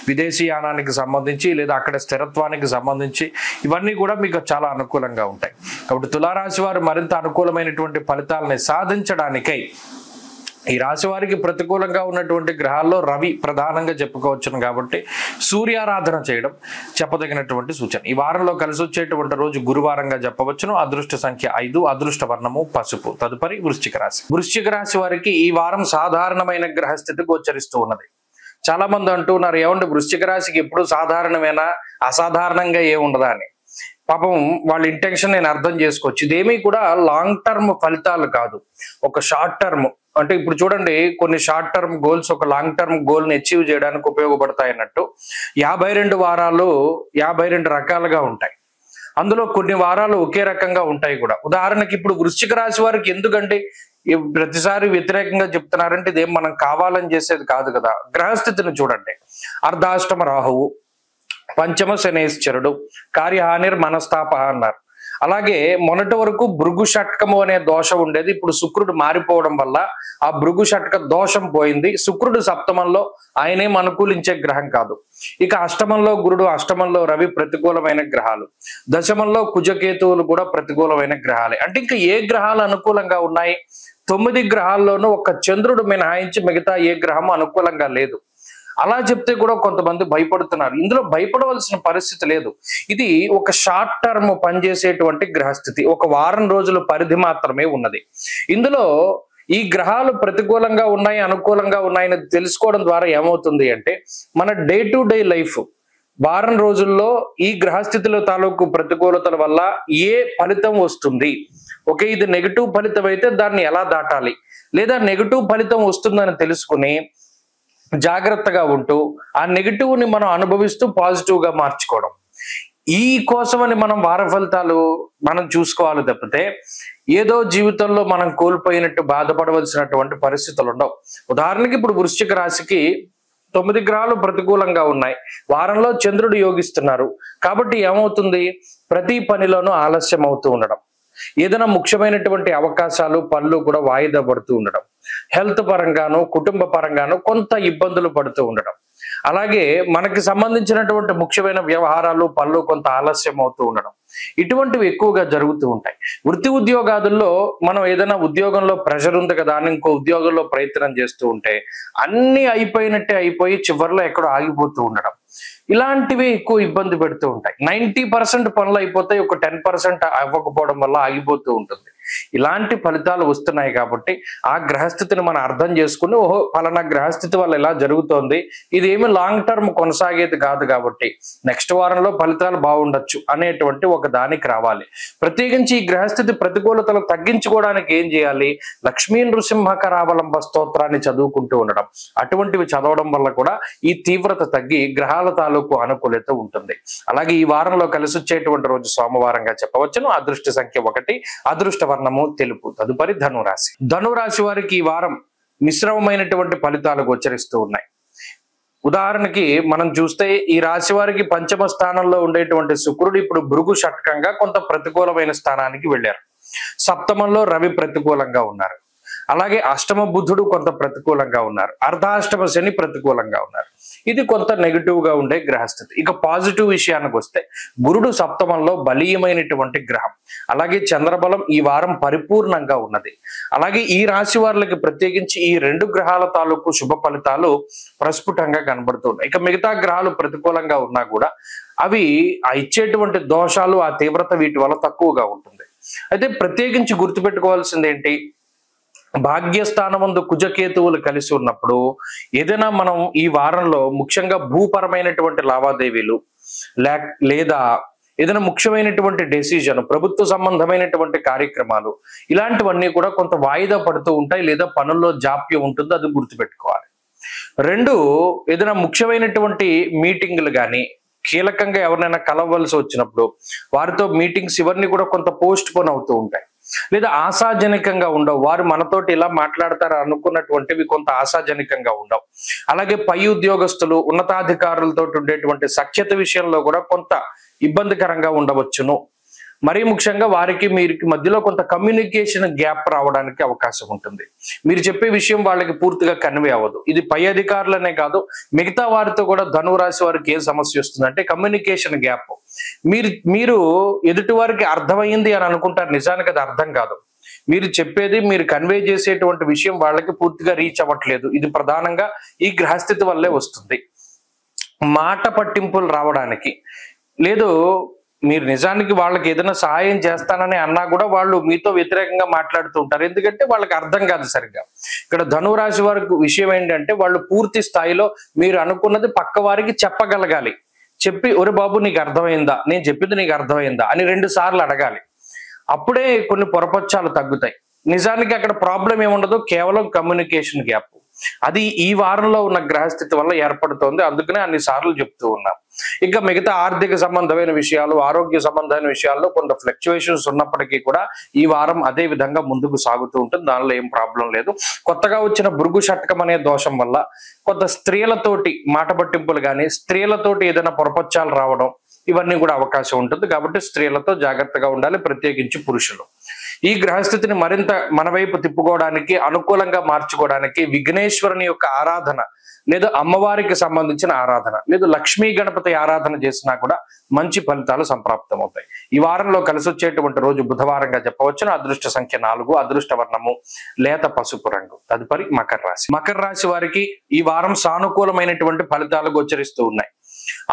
విదేశీయానానికి సంబంధించి లేదా అక్కడ స్థిరత్వానికి సంబంధించి ఇవన్నీ కూడా మీకు చాలా అనుకూలంగా ఉంటాయి. కాబట్టి తులారాశి వారు మరింత అనుకూలమైనటువంటి ఫలితాలని సాధించడానికై ఈ రాశి వారికి ప్రతికూలంగా ఉన్నటువంటి గ్రహాల్లో రవి ప్రధానంగా చెప్పుకోవచ్చును. కాబట్టి సూర్యారాధన చేయడం చెప్పదగినటువంటి సూచన. ఈ వారంలో కలిసి వచ్చేటువంటి రోజు గురువారంగా చెప్పవచ్చును. అదృష్ట సంఖ్య 5, అదృష్ట వర్ణము పసుపు. తదుపరి వృశ్చిక రాశి. వృశ్చిక రాశి వారికి ఈ వారం సాధారణమైన గ్రహస్థితి గోచరిస్తూ ఉన్నది. చాలా మంది అంటున్నారు, ఏమంటే వృశ్చిక రాశికి ఎప్పుడు సాధారణమేనా, అసాధారణంగా ఏముండదా అని. పాపం వాళ్ళ ఇంటెన్షన్ నేను అర్థం చేసుకోవచ్చు. ఇదేమీ కూడా లాంగ్ టర్మ్ ఫలితాలు కాదు, ఒక షార్ట్ టర్మ్. అంటే ఇప్పుడు చూడండి, కొన్ని షార్ట్ టర్మ్ గోల్స్ ఒక లాంగ్ టర్మ్ గోల్ ని అచీవ్ చేయడానికి ఉపయోగపడతాయి అన్నట్టు 52 వారాలు 52 రకాలుగా ఉంటాయి. అందులో కొన్ని వారాలు ఒకే రకంగా ఉంటాయి కూడా. ఉదాహరణకి ఇప్పుడు వృశ్చిక రాశి వారికి ఎందుకంటే ప్రతిసారి వ్యతిరేకంగా చెప్తున్నారంటే ఇదేం మనం కావాలని చేసేది కాదు కదా. గ్రహస్థితిని చూడండి, అర్ధాష్టమ రాహువు, పంచమ శనేశ్వరుడు, కార్యహానిర్ మనస్తాప అన్నారు. అలాగే మొన్నటి వరకు భృగు షట్కము అనే దోషం ఉండేది. ఇప్పుడు శుక్రుడు మారిపోవడం వల్ల ఆ భృగు షట్క దోషం పోయింది. శుక్రుడు సప్తమంలో, ఆయనేం అనుకూలించే గ్రహం కాదు. ఇక అష్టమంలో గురుడు, అష్టమంలో రవి ప్రతికూలమైన గ్రహాలు, దశమంలో కుజకేతువులు కూడా ప్రతికూలమైన గ్రహాలే. అంటే ఇంకా ఏ గ్రహాలు అనుకూలంగా ఉన్నాయి? 9 గ్రహాల్లోనూ ఒక్క చంద్రుడు మినహాయించి మిగతా ఏ గ్రహము అనుకూలంగా లేదు. అలా చెప్తే కూడా కొంతమంది భయపడుతున్నారు. ఇందులో భయపడవలసిన పరిస్థితి లేదు. ఇది ఒక షార్ట్ టర్మ్ పనిచేసేటువంటి గ్రహస్థితి, ఒక వారం రోజుల పరిధి మాత్రమే ఉన్నది. ఇందులో ఈ గ్రహాలు ప్రతికూలంగా ఉన్నాయి, అనుకూలంగా ఉన్నాయని తెలుసుకోవడం ద్వారా ఏమవుతుంది అంటే, మన డే టు డే లైఫ్ వారం రోజుల్లో ఈ గ్రహస్థితుల తాలూకు ప్రతికూలతల వల్ల ఏ ఫలితం వస్తుంది, ఓకే ఇది నెగిటివ్ ఫలితం అయితే దాన్ని ఎలా దాటాలి, లేదా నెగిటివ్ ఫలితం వస్తుందని తెలుసుకుని జాగ్రత్తగా ఉంటూ ఆ నెగిటివ్ ని మనం అనుభవిస్తూ పాజిటివ్ గా మార్చుకోవడం. ఈ కోసమని మనం వార ఫలితాలు మనం చూసుకోవాలి తప్పితే ఏదో జీవితంలో మనం కోల్పోయినట్టు బాధపడవలసినటువంటి పరిస్థితులు ఉండవు. ఉదాహరణకి ఇప్పుడు వృశ్చిక రాశికి 9 గ్రహాలు ప్రతికూలంగా ఉన్నాయి, వారంలో చంద్రుడు యోగిస్తున్నారు. కాబట్టి ఏమవుతుంది, ప్రతి పనిలోనూ ఆలస్యం అవుతూ ఉండడం, ఏదైనా ముఖ్యమైనటువంటి అవకాశాలు పనులు కూడా వాయిదా పడుతూ ఉండడం, హెల్త్ పరంగాను కుటుంబ పరంగాను కొంత ఇబ్బందులు పడుతూ ఉండడం, అలాగే మనకి సంబంధించినటువంటి ముఖ్యమైన వ్యవహారాలు పనులు కొంత ఆలస్యం అవుతూ ఉండడం, ఇటువంటివి ఎక్కువగా జరుగుతూ ఉంటాయి. వృత్తి ఉద్యోగాదుల్లో మనం ఏదైనా ఉద్యోగంలో ప్రెషర్ ఉంది కదా అని ఇంకో ఉద్యోగంలో ప్రయత్నం చేస్తూ ఉంటే అన్ని అయిపోయినట్టే అయిపోయి చివరిలో ఎక్కడో ఆగిపోతూ ఉండడం, ఇలాంటివి ఎక్కువ ఇబ్బంది పెడుతూ ఉంటాయి. 90% పనులు అయిపోతాయి, ఒక 10% అవ్వకపోవడం వల్ల ఆగిపోతూ ఉంటుంది. ఇలాంటి ఫలితాలు వస్తున్నాయి కాబట్టి ఆ గ్రహస్థితిని మనం అర్థం చేసుకుని, ఓహో పలానా గ్రహస్థితి వల్ల ఇలా జరుగుతోంది, ఇది ఏమి లాంగ్ టర్మ్ కొనసాగేది కాదు కాబట్టి నెక్స్ట్ వారంలో ఫలితాలు బాగుండొచ్చు అనేటువంటి ఒక దానికి రావాలి. ప్రత్యేకించి ఈ గ్రహస్థితి ప్రతికూలతలు తగ్గించుకోవడానికి ఏం చేయాలి, లక్ష్మీ నృసింహకరావలంబ స్తోత్రాన్ని చదువుకుంటూ ఉండడం, అటువంటివి చదవడం వల్ల కూడా ఈ తీవ్రత తగ్గి గ్రహాల తాలూకు అనుకూలత ఉంటుంది. అలాగే ఈ వారంలో కలిసి వచ్చేటువంటి రోజు సోమవారంగా చెప్పవచ్చును. అదృష్ట సంఖ్య 1, అదృష్ట వర్ణము తెలుపు. తదుపరి ధనురాశి. ధనురాశి వారికి ఈ వారం మిశ్రమమైనటువంటి ఫలితాలు గోచరిస్తూ ఉన్నాయి. ఉదాహరణకి మనం చూస్తే ఈ రాశి వారికి పంచమ స్థానంలో ఉండేటువంటి శుక్రుడు ఇప్పుడు భృగు షట్కంగా కొంత ప్రతికూలమైన స్థానానికి వెళ్ళారు. సప్తమంలో రవి ప్రతికూలంగా ఉన్నారు. అలాగే అష్టమ బుధుడు కొంత ప్రతికూలంగా ఉన్నారు. అర్ధాష్టమ శని ప్రతికూలంగా ఉన్నారు. ఇది కొంత నెగిటివ్ గా ఉండే గ్రహస్థితి. ఇక పాజిటివ్ విషయానికి వస్తే గురుడు సప్తమంలో బలీయమైనటువంటి గ్రహం. అలాగే చంద్రబలం ఈ వారం పరిపూర్ణంగా ఉన్నది. అలాగే ఈ రాశి వారికి ప్రత్యేకించి ఈ 2 గ్రహాల తాలూకు శుభ ఫలితాలు ప్రస్ఫుటంగా కనబడుతున్నాయి. ఇక మిగతా గ్రహాలు ప్రతికూలంగా ఉన్నా కూడా అవి ఆ ఇచ్చేటువంటి దోషాలు, ఆ తీవ్రత వీటి వల్ల తక్కువగా ఉంటుంది. అయితే ప్రత్యేకించి గుర్తుపెట్టుకోవాల్సింది ఏంటి, భాగ్యస్థానమందు కుజకేతువులు కలిసి ఉన్నప్పుడు ఏదైనా మనం ఈ వారంలో ముఖ్యంగా భూపరమైనటువంటి లావాదేవీలు లేదా ఏదైనా ముఖ్యమైనటువంటి డెసిజన్, ప్రభుత్వ సంబంధమైనటువంటి కార్యక్రమాలు, ఇలాంటివన్నీ కూడా కొంత వాయిదా పడుతూ ఉంటాయి, లేదా పనుల్లో జాప్యం ఉంటుంది, అది గుర్తుపెట్టుకోవాలి. 2, ఏదైనా ముఖ్యమైనటువంటి మీటింగులు కానీ కీలకంగా ఎవరినైనా కలవలసి వచ్చినప్పుడు వారితో మీటింగ్స్ ఇవన్నీ కూడా కొంత పోస్ట్ పోన్ అవుతూ ఉంటాయి, లేదా ఆశాజనకంగా ఉండవు. వారు మనతోటి ఇలా మాట్లాడతారు అనుకున్నటువంటివి కొంత ఆశాజనకంగా ఉండవు. అలాగే పై ఉద్యోగస్తులు, ఉన్నతాధికారులతో ఉండేటువంటి సఖ్యత విషయంలో కూడా కొంత ఇబ్బందికరంగా ఉండవచ్చును. మరీ ముఖ్యంగా వారికి మీకు మధ్యలో కొంత కమ్యూనికేషన్ గ్యాప్ రావడానికి అవకాశం ఉంటుంది. మీరు చెప్పే విషయం వాళ్ళకి పూర్తిగా కన్వే అవ్వదు. ఇది పై అధికారులనే కాదు, మిగతా వారితో కూడా ధనురాశి వారికి ఏం సమస్య వస్తుందంటే కమ్యూనికేషన్ గ్యాప్. మీరు ఎదుటి వారికి అర్థమైంది అని అనుకుంటారు, నిజానికి అది అర్థం కాదు. మీరు చెప్పేది, మీరు కన్వే చేసేటువంటి విషయం వాళ్ళకి పూర్తిగా రీచ్ అవ్వట్లేదు. ఇది ప్రధానంగా ఈ గ్రహస్థితి వల్లే వస్తుంది. మాట పట్టింపులు రావడానికి, లేదు మీరు నిజానికి వాళ్ళకి ఏదైనా సహాయం చేస్తానని అన్నా కూడా వాళ్ళు మీతో వ్యతిరేకంగా మాట్లాడుతూ ఉంటారు, ఎందుకంటే వాళ్ళకి అర్థం కాదు సరిగ్గా. ఇక్కడ ధనురాశి వారికి విషయం ఏంటంటే వాళ్ళు పూర్తి స్థాయిలో మీరు అనుకున్నది పక్క వారికి చెప్పగలగాలి. చెప్పి ఒరే బాబు నీకు అర్థమైందా, నేను చెప్పింది నీకు అర్థమైందా అని 2 సార్లు అడగాలి. అప్పుడే కొన్ని పొరపచ్చాలు తగ్గుతాయి. నిజానికి అక్కడ ప్రాబ్లం ఏముండదు, కేవలం కమ్యూనికేషన్ గ్యాప్. అది ఈ వారంలో ఉన్న గ్రహస్థితి వల్ల ఏర్పడుతోంది, అందుకనే అన్ని సార్లు చెప్తూ ఉన్నాం. ఇంకా మిగతా ఆర్థిక సంబంధమైన విషయాలు, ఆరోగ్య సంబంధమైన విషయాల్లో కొంత ఫ్లక్చువేషన్స్ ఉన్నప్పటికీ కూడా ఈ వారం అదే విధంగా ముందుకు సాగుతూ ఉంటుంది, దానిలో ఏం ప్రాబ్లం లేదు. కొత్తగా వచ్చిన భృగు షట్కం అనే దోషం వల్ల కొంత స్త్రీలతోటి మాట పట్టింపులు కానీ, స్త్రీలతోటి ఏదైనా పొరపచ్చాలు రావడం, ఇవన్నీ కూడా అవకాశం ఉంటుంది. కాబట్టి స్త్రీలతో జాగ్రత్తగా ఉండాలి, ప్రత్యేకించి పురుషులు. ఈ గ్రహస్థితిని మరింత మన వైపు తిప్పుకోవడానికి, అనుకూలంగా మార్చుకోవడానికి విఘ్నేశ్వరుని యొక్క ఆరాధన లేదా అమ్మవారికి సంబంధించిన ఆరాధన లేదా లక్ష్మీ గణపతి ఆరాధన చేసినా కూడా మంచి ఫలితాలు సంప్రాప్తం అవుతాయి. ఈ వారంలో కలిసి వచ్చేటువంటి రోజు బుధవారంగా చెప్పవచ్చును. అదృష్ట సంఖ్య 4, అదృష్ట వర్ణము లేత పసుపు రంగు. తదుపరి మకర రాశి. మకర రాశి వారికి ఈ వారం సానుకూలమైనటువంటి ఫలితాలు గోచరిస్తూ ఉన్నాయి.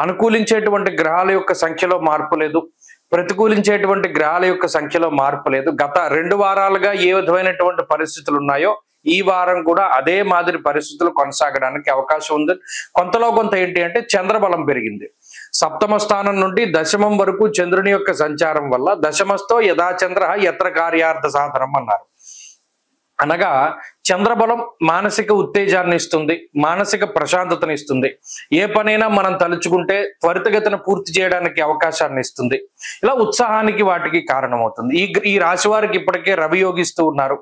అనుకూలించేటువంటి గ్రహాల యొక్క సంఖ్యలో మార్పు లేదు, ప్రతికూలించేటువంటి గ్రహాల యొక్క సంఖ్యలో మార్పు లేదు. గత 2 వారాలుగా ఏ విధమైనటువంటి పరిస్థితులు ఉన్నాయో ఈ వారం కూడా అదే మాదిరి పరిస్థితులు కొనసాగడానికి అవకాశం ఉంది. కొంతలో కొంత ఏంటి అంటే చంద్రబలం పెరిగింది. సప్తమ స్థానం నుండి దశమం వరకు చంద్రుని యొక్క సంచారం వల్ల దశమస్థో యథాచంద్ర యత్ర కార్యార్థ సాధనం అన్నారు. అనగా చంద్రబలం మానసిక ఉత్తేజాన్ని ఇస్తుంది, మానసిక ప్రశాంతతని ఇస్తుంది. ఏ పనైనా మనం తలుచుకుంటే త్వరితగతిన పూర్తి చేయడానికి అవకాశాన్ని ఇస్తుంది. ఇలా ఉత్సాహానికి వాటికి కారణమవుతుంది. ఈ రాశి వారికి ఇప్పటికే రవి యోగిస్తూ ఉన్నారు,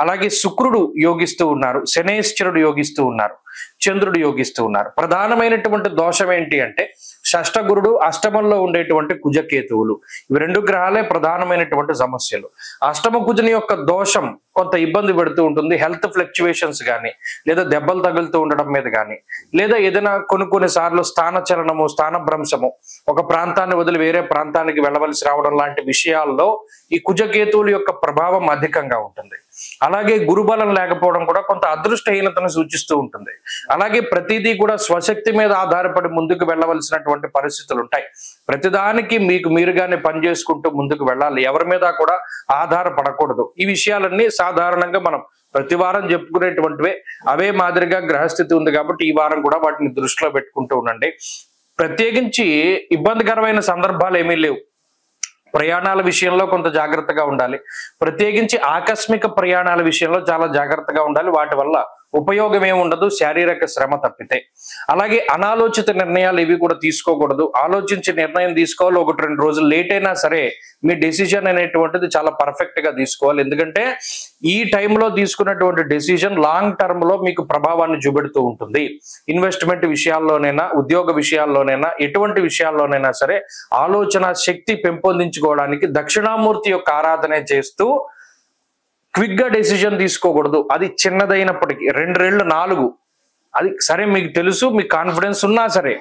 అలాగే శుక్రుడు యోగిస్తూ ఉన్నారు, శనేశ్వరుడు యోగిస్తూ ఉన్నారు, చంద్రుడు యోగిస్తూ ఉన్నారు. ప్రధానమైనటువంటి దోషం ఏంటి అంటే షష్ఠ గురుడు, అష్టమంలో ఉండేటువంటి కుజకేతువులు. ఇవి 2 గ్రహాలే ప్రధానమైనటువంటి సమస్యలు. అష్టమ కుజుని యొక్క దోషం కొంత ఇబ్బంది పెడుతూ ఉంటుంది. హెల్త్ ఫ్లక్చువేషన్స్ కానీ, లేదా దెబ్బలు తగులుతూ ఉండడం మీద కానీ, లేదా ఏదైనా కొన్ని సార్లు స్థాన చలనము, స్థాన భ్రంశము, ఒక ప్రాంతాన్ని వదిలి వేరే ప్రాంతానికి వెళ్ళవలసి రావడం లాంటి విషయాల్లో ఈ కుజకేతువుల యొక్క ప్రభావం అధికంగా ఉంటుంది. అలాగే గురుబలం లేకపోవడం కూడా కొంత అదృష్టహీనతను సూచిస్తూ ఉంటుంది. అలాగే ప్రతిదీ కూడా స్వశక్తి మీద ఆధారపడి ముందుకు వెళ్ళవలసినటువంటి పరిస్థితులు ఉంటాయి. ప్రతిదానికి మీకు మీరుగానే పనిచేసుకుంటూ ముందుకు వెళ్ళాలి, ఎవరి మీద కూడా ఆధారపడకూడదు. ఈ విషయాలన్నీ సాధారణంగా మనం ప్రతి వారం చెప్పుకునేటువంటివే. అవే మాదిరిగా గ్రహస్థితి ఉంది కాబట్టి ఈ వారం కూడా వాటిని దృష్టిలో పెట్టుకుంటూ ఉండండి. ప్రత్యేకించి ఇబ్బందికరమైన సందర్భాలు ఏమీ లేవు. ప్రయాణాల విషయంలో కొంత జాగ్రత్తగా ఉండాలి. ప్రత్యేకించి ఆకస్మిక ప్రయాణాల విషయంలో చాలా జాగ్రత్తగా ఉండాలి. వాటి వల్ల ఉపయోగం ఏమి ఉండదు, శారీరక శ్రమ తప్పితే. అలాగే అనాలోచిత నిర్ణయాలు ఇవి కూడా తీసుకోకూడదు. ఆలోచించి నిర్ణయం తీసుకోవాలి. 1-2 రోజులు లేట్ అయినా సరే మీ డెసిజన్ అనేటువంటిది చాలా పర్ఫెక్ట్ గా తీసుకోవాలి. ఎందుకంటే ఈ టైంలో తీసుకున్నటువంటి డెసిజన్ లాంగ్ టర్మ్ లో మీకు ప్రభావాన్ని చూపెడుతూ ఉంటుంది. ఇన్వెస్ట్మెంట్ విషయాల్లోనైనా, ఉద్యోగ విషయాల్లోనైనా, ఎటువంటి విషయాల్లోనైనా సరే ఆలోచన శక్తి పెంపొందించుకోవడానికి దక్షిణామూర్తి యొక్క ఆరాధన చేస్తూ క్విక్ గా డెసిజన్ తీసుకోకూడదు. అది చిన్నదైనప్పటికీ 2 రెళ్ళు 4 అది సరే మీకు తెలుసు, మీకు కాన్ఫిడెన్స్ ఉన్నా సరే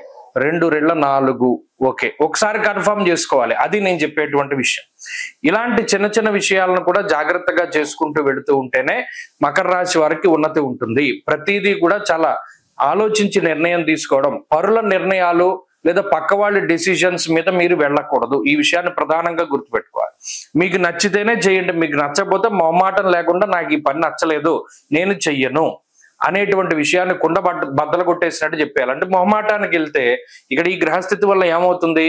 2 రెళ్ళ 4 ఓకే, ఒకసారి కన్ఫర్మ్ చేసుకోవాలి. అది నేను చెప్పేటువంటి విషయం. ఇలాంటి చిన్న విషయాలను కూడా జాగ్రత్తగా చేసుకుంటూ వెళుతూ ఉంటేనే మకర రాశి వారికి ఉన్నతి ఉంటుంది. ప్రతిదీ కూడా చాలా ఆలోచించి నిర్ణయం తీసుకోవడం, పరుల నిర్ణయాలు లేదా పక్క వాళ్ళ డెసిషన్స్ మీద మీరు వెళ్ళకూడదు. ఈ విషయాన్ని ప్రధానంగా గుర్తుపెట్టుకోవాలి. మీకు నచ్చితేనే చేయండి, మీకు నచ్చకపోతే మొహమాటం లేకుండా నాకు ఈ పని నచ్చలేదు నేను చెయ్యను అనేటువంటి విషయాన్ని కుండ బద్దలు కొట్టేసినట్టు చెప్పేయాలి. అంటే మొహమాటానికి వెళ్తే ఇక్కడ ఈ గ్రహస్థితి వల్ల ఏమవుతుంది,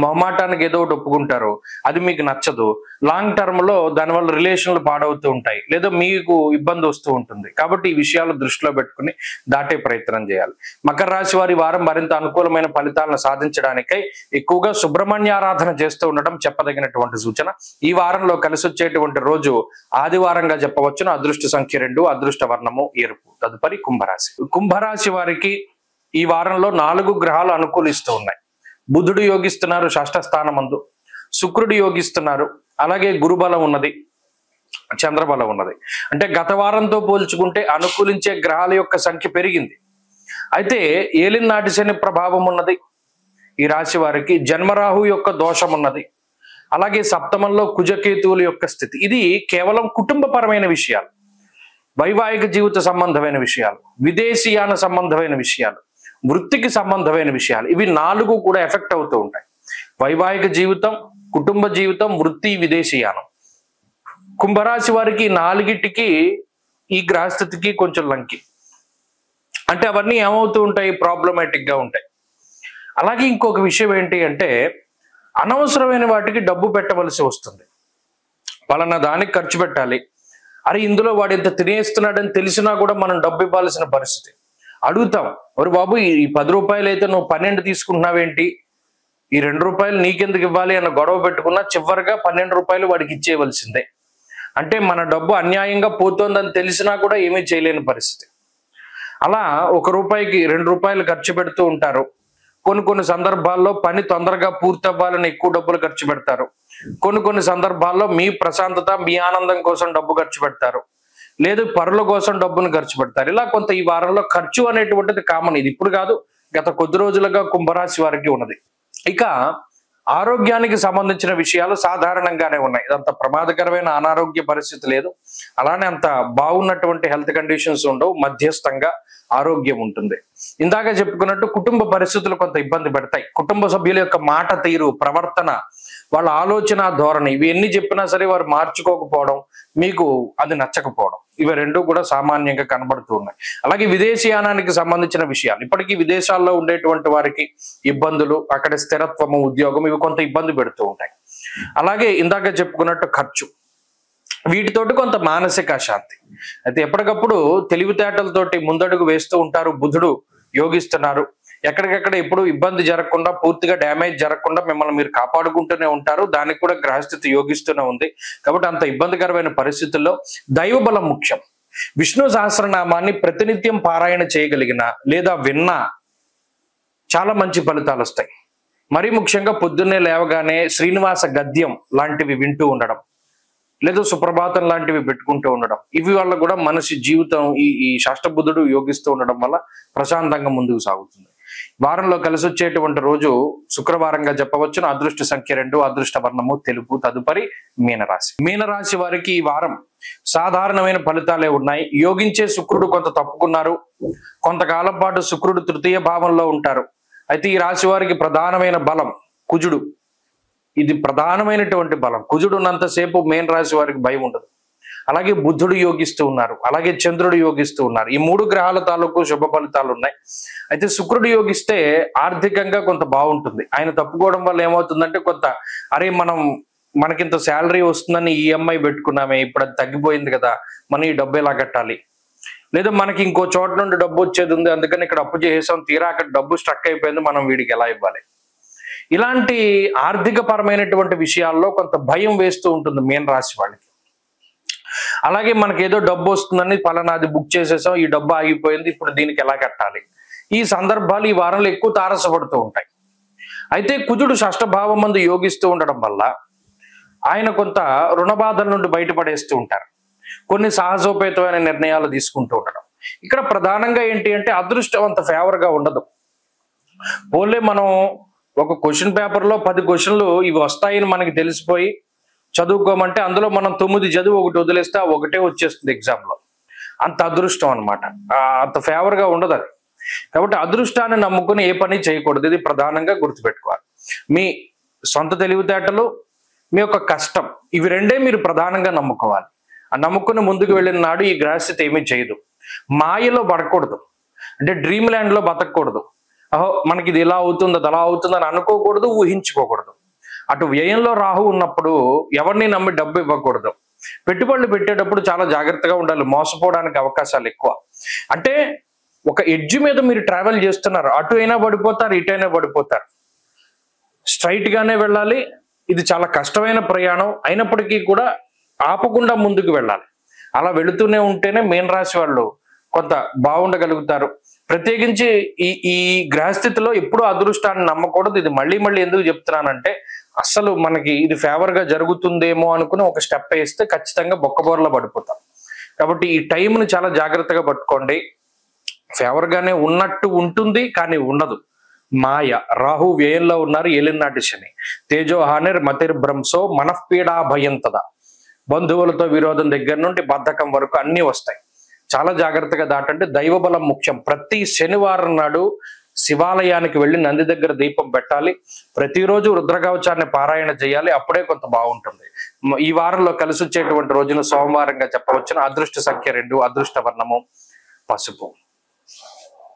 మొహమాటానికి ఏదో ఒకటి ఒప్పుకుంటారు, అది మీకు నచ్చదు. లాంగ్ టర్మ్ లో దానివల్ల రిలేషన్లు పాడవుతూ ఉంటాయి, లేదా మీకు ఇబ్బంది వస్తూ ఉంటుంది. కాబట్టి ఈ విషయాలు దృష్టిలో పెట్టుకుని దాటే ప్రయత్నం చేయాలి. మకర రాశి వారి వారం మరింత అనుకూలమైన ఫలితాలను సాధించడానికై ఎక్కువగా సుబ్రహ్మణ్య ఆరాధన చేస్తూ ఉండడం చెప్పదగినటువంటి సూచన. ఈ వారంలో కలిసి వచ్చేటువంటి రోజు ఆదివారంగా చెప్పవచ్చును. అదృష్ట సంఖ్య 2, అదృష్ట వర్ణము ఎరుపు. తదుపరి కుంభరాశి. కుంభరాశి వారికి ఈ వారంలో 4 గ్రహాలు అనుకూలిస్తూ ఉన్నాయి. బుధుడు యోగిస్తున్నారు షష్ఠ స్థానమందు, శుక్రుడు యోగిస్తున్నారు, అలాగే గురుబలం ఉన్నది, చంద్రబలం ఉన్నది. అంటే గత వారంతో పోల్చుకుంటే అనుకూలించే గ్రహాల యొక్క సంఖ్య పెరిగింది. అయితే ఏలినాటి శని ప్రభావం ఉన్నది ఈ రాశి వారికి. జన్మరాహు యొక్క దోషం ఉన్నది. అలాగే సప్తమంలో కుజకేతువుల యొక్క స్థితి. ఇది కేవలం కుటుంబపరమైన విషయాలు, వైవాహిక జీవిత సంబంధమైన విషయాలు, విదేశీయాన సంబంధమైన విషయాలు, వృత్తికి సంబంధమైన విషయాలు, ఇవి 4 కూడా ఎఫెక్ట్ అవుతూ ఉంటాయి. వైవాహిక జీవితం, కుటుంబ జీవితం, వృత్తి, విదేశీయానం. కుంభరాశి వారికి 4టికి ఈ గ్రహస్థితికి కొంచెం లంకి. అంటే అవన్నీ ఏమవుతూ ఉంటాయి, ప్రాబ్లమాటిక్ గా ఉంటాయి. అలాగే ఇంకొక విషయం ఏంటి అంటే అనవసరమైన వాటికి డబ్బు పెట్టవలసి వస్తుంది. పలానా దానికి ఖర్చు పెట్టాలి, అరే ఇందులో వాడు ఎంత తినేస్తున్నాడని తెలిసినా కూడా మనం డబ్బు ఇవ్వాల్సిన పరిస్థితి. అడుగుతాం, ఒరు బాబు ఈ 10 రూపాయలు అయితే నువ్వు 12 తీసుకుంటున్నావేంటి, ఈ 2 రూపాయలు నీకెందుకు ఇవ్వాలి అన్న గొడవ పెట్టుకున్నా చివరిగా 12 రూపాయలు వాడికి ఇచ్చేయవలసిందే. అంటే మన డబ్బు అన్యాయంగా పోతోందని తెలిసినా కూడా ఏమీ చేయలేని పరిస్థితి. అలా 1 రూపాయికి 2 రూపాయలు ఖర్చు పెడుతూ ఉంటారు. కొన్ని సందర్భాల్లో పని తొందరగా పూర్తి అవ్వాలని ఎక్కువ డబ్బులు ఖర్చు పెడతారు. కొన్ని సందర్భాల్లో మీ ప్రశాంతత, మీ ఆనందం కోసం డబ్బు ఖర్చు పెడతారు. లేదు పరుల కోసం డబ్బును ఖర్చు పెడతారు. ఇలా కొంత ఈ వారంలో ఖర్చు అనేటువంటిది కామన్. ఇది ఇప్పుడు కాదు, గత కొద్ది రోజులుగా కుంభరాశి వారికి ఉన్నది. ఇక ఆరోగ్యానికి సంబంధించిన విషయాలు సాధారణంగానే ఉన్నాయి. ఇదంత ప్రమాదకరమైన అనారోగ్య పరిస్థితి లేదు, అలానే అంత బాగున్నటువంటి హెల్త్ కండిషన్స్ ఉండవు, మధ్యస్థంగా ఆరోగ్యం ఉంటుంది. ఇందాక చెప్పుకున్నట్టు కుటుంబ పరిస్థితులు కొంత ఇబ్బంది పెడతాయి. కుటుంబ సభ్యుల యొక్క మాట తీరు, ప్రవర్తన, వాళ్ళ ఆలోచన ధోరణి, ఇవి ఎన్ని చెప్పినా సరే వారు మార్చుకోకపోవడం, మీకు అది నచ్చకపోవడం, ఇవి రెండు కూడా సామాన్యంగా కనబడుతూ ఉన్నాయి. అలాగే విదేశీయానానికి సంబంధించిన విషయాలు, ఇప్పటికీ విదేశాల్లో ఉండేటువంటి వారికి ఇబ్బందులు, అక్కడ స్థిరత్వము, ఉద్యోగం, ఇవి కొంత ఇబ్బంది పెడుతూ ఉంటాయి. అలాగే ఇందాక చెప్పుకున్నట్టు ఖర్చు, వీటితోటి కొంత మానసిక అశాంతి. అయితే ఎప్పటికప్పుడు తెలివితేటలతోటి ముందడుగు వేస్తూ ఉంటారు. బుధుడు యోగిస్తున్నారు, ఎక్కడికెక్కడ ఎప్పుడు ఇబ్బంది జరగకుండా, పూర్తిగా డ్యామేజ్ జరగకుండా మిమ్మల్ని మీరు కాపాడుకుంటూనే ఉంటారు. దానికి కూడా గ్రహస్థితి యోగిస్తూనే ఉంది. కాబట్టి అంత ఇబ్బందికరమైన పరిస్థితుల్లో దైవ బలం ముఖ్యం. విష్ణు సహస్రనామాన్ని ప్రతినిత్యం పారాయణ చేయగలిగిన లేదా విన్నా చాలా మంచి ఫలితాలు వస్తాయి. మరీ ముఖ్యంగా పొద్దున్నే లేవగానే శ్రీనివాస గద్యం లాంటివి వింటూ ఉండడం, లేదా సుప్రభాతం లాంటివి పెట్టుకుంటూ ఉండడం, ఇవి వల్ల కూడా మనిషి జీవితం ఈ షష్ఠబుద్ధుడు యోగిస్తూ ఉండడం వల్ల ప్రశాంతంగా ముందుకు సాగుతుంది. వారంలో కలిసి వచ్చేటువంటి రోజు శుక్రవారంగా చెప్పవచ్చును. అదృష్ట సంఖ్య 2, అదృష్ట వర్ణము తెలుపు. తదుపరి మీనరాశి. మీనరాశి వారికి ఈ వారం సాధారణమైన ఫలితాలే ఉన్నాయి. యోగించే శుక్రుడు కొంత తప్పుకున్నారు. కొంతకాలం పాటు శుక్రుడు తృతీయ భావంలో ఉంటారు. అయితే ఈ రాశి వారికి ప్రధానమైన బలం కుజుడు. ఇది ప్రధానమైనటువంటి బలం. కుజుడు ఉన్నంతసేపు మీన రాశి వారికి భయం ఉండదు. అలాగే బుధుడు యోగిస్తూ ఉన్నారు, అలాగే చంద్రుడు యోగిస్తూ ఉన్నారు. ఈ 3 గ్రహాల తాలూకు శుభ ఫలితాలు ఉన్నాయి. అయితే శుక్రుడు యోగిస్తే ఆర్థికంగా కొంత బాగుంటుంది. ఆయన తప్పుకోవడం వల్ల ఏమవుతుందంటే కొంత మనకింత శాలరీ వస్తుందని ఈఎంఐ పెట్టుకున్నామే, ఇప్పుడు అది తగ్గిపోయింది కదా, మనం ఈ డబ్బు ఎలా కట్టాలి, లేదా మనకి ఇంకో చోట నుండి డబ్బు వచ్చేది ఉంది, అందుకని ఇక్కడ అప్పు చేసాం, తీరా అక్కడ డబ్బు స్ట్రక్ అయిపోయింది, మనం వీడికి ఎలా ఇవ్వాలి, ఇలాంటి ఆర్థిక పరమైనటువంటి విషయాల్లో కొంత భయం వేస్తూ ఉంటుంది మీన రాశి వాళ్ళకి. అలాగే మనకి ఏదో డబ్బు వస్తుందని పలానాది బుక్ చేసేసాం, ఈ డబ్బు ఆగిపోయింది, ఇప్పుడు దీనికి ఎలా కట్టాలి, ఈ సందర్భాలు ఈ వారంలో ఎక్కువ తారసపడుతూ ఉంటాయి. అయితే కుజుడు షష్ఠభావం మందు యోగిస్తూ ఉండడం వల్ల ఆయన కొంత రుణ బాధల నుండి బయటపడేస్తూ ఉంటారు. కొన్ని సాహసోపేతమైన నిర్ణయాలు తీసుకుంటూ ఉండడం. ఇక్కడ ప్రధానంగా ఏంటి అంటే అదృష్టం అంత ఫేవర్ గా ఉండదు. పోలే మనం ఒక క్వశ్చన్ పేపర్లో 10 క్వశ్చన్లు ఇవి వస్తాయని మనకి తెలిసిపోయి చదువుకోమంటే అందులో మనం 9 చదువు ఒకటి వదిలేస్తే ఒకటే వచ్చేస్తుంది ఎగ్జామ్లో. అంత అదృష్టం అనమాట, అంత ఫేవర్గా ఉండదు అది. కాబట్టి అదృష్టాన్ని నమ్ముకుని ఏ పని చేయకూడదు, ఇది ప్రధానంగా గుర్తుపెట్టుకోవాలి. మీ సొంత తెలివితేటలు, మీ యొక్క కష్టం, ఇవి రెండే మీరు ప్రధానంగా నమ్ముకోవాలి. ఆ నమ్ముకుని ముందుకు వెళ్ళిన నాడు ఈ గ్రహస్థితి ఏమీ చేయదు. మాయలో పడకూడదు, అంటే డ్రీమ్ ల్యాండ్లో బతకూడదు. మనకి ఇది ఇలా అవుతుంది, అది అలా అవుతుంది అని అనుకోకూడదు, ఊహించుకోకూడదు. అటు వ్యయంలో రాహు ఉన్నప్పుడు ఎవరిని నమ్మి డబ్బు ఇవ్వకూడదు. పెట్టుబడులు పెట్టేటప్పుడు చాలా జాగ్రత్తగా ఉండాలి, మోసపోవడానికి అవకాశాలు ఎక్కువ. అంటే ఒక ఎడ్జ్ మీద మీరు ట్రావెల్ చేస్తున్నారు, అటు అయినా పడిపోతారు, ఇటైనా పడిపోతారు. స్ట్రైట్ గానే వెళ్ళాలి. ఇది చాలా కష్టమైన ప్రయాణం అయినప్పటికీ కూడా ఆపకుండా ముందుకు వెళ్ళాలి. అలా వెళుతూనే ఉంటేనే మీన రాశి వాళ్ళు కొంత బాగుండగలుగుతారు. ప్రత్యేకించి ఈ గ్రహస్థితిలో ఎప్పుడూ అదృష్టాన్ని నమ్మకూడదు. ఇది మళ్ళీ ఎందుకు చెప్తున్నానంటే అసలు మనకి ఇది ఫేవర్ గా జరుగుతుందేమో అనుకుని ఒక స్టెప్ వేస్తే ఖచ్చితంగా బొక్కబోర్లో పడిపోతాం. కాబట్టి ఈ టైంని చాలా జాగ్రత్తగా పట్టుకోండి. ఫేవర్ గానే ఉన్నట్టు ఉంటుంది కానీ ఉండదు. మాయ. రాహు వ్యయంలో ఉన్నారు, ఏలినాటి శని. తేజో హానిర్ మతిర్ భ్రంశో మనఃపీడా భయంతద. బంధువులతో విరోధం దగ్గర నుండి బద్ధకం వరకు అన్ని వస్తాయి. చాలా జాగ్రత్తగా దాటంటే దైవబలం ముఖ్యం. ప్రతి శనివారం నాడు శివాలయానికి వెళ్ళి నంది దగ్గర దీపం పెట్టాలి. ప్రతిరోజు రుద్రకవచాన్ని పారాయణ చేయాలి, అప్పుడే కొంత బాగుంటుంది. ఈ వారంలో కలిసి వచ్చేటువంటి రోజున సోమవారంగా చెప్పవచ్చును. అదృష్ట సంఖ్య 2, అదృష్ట వర్ణము పసుపు.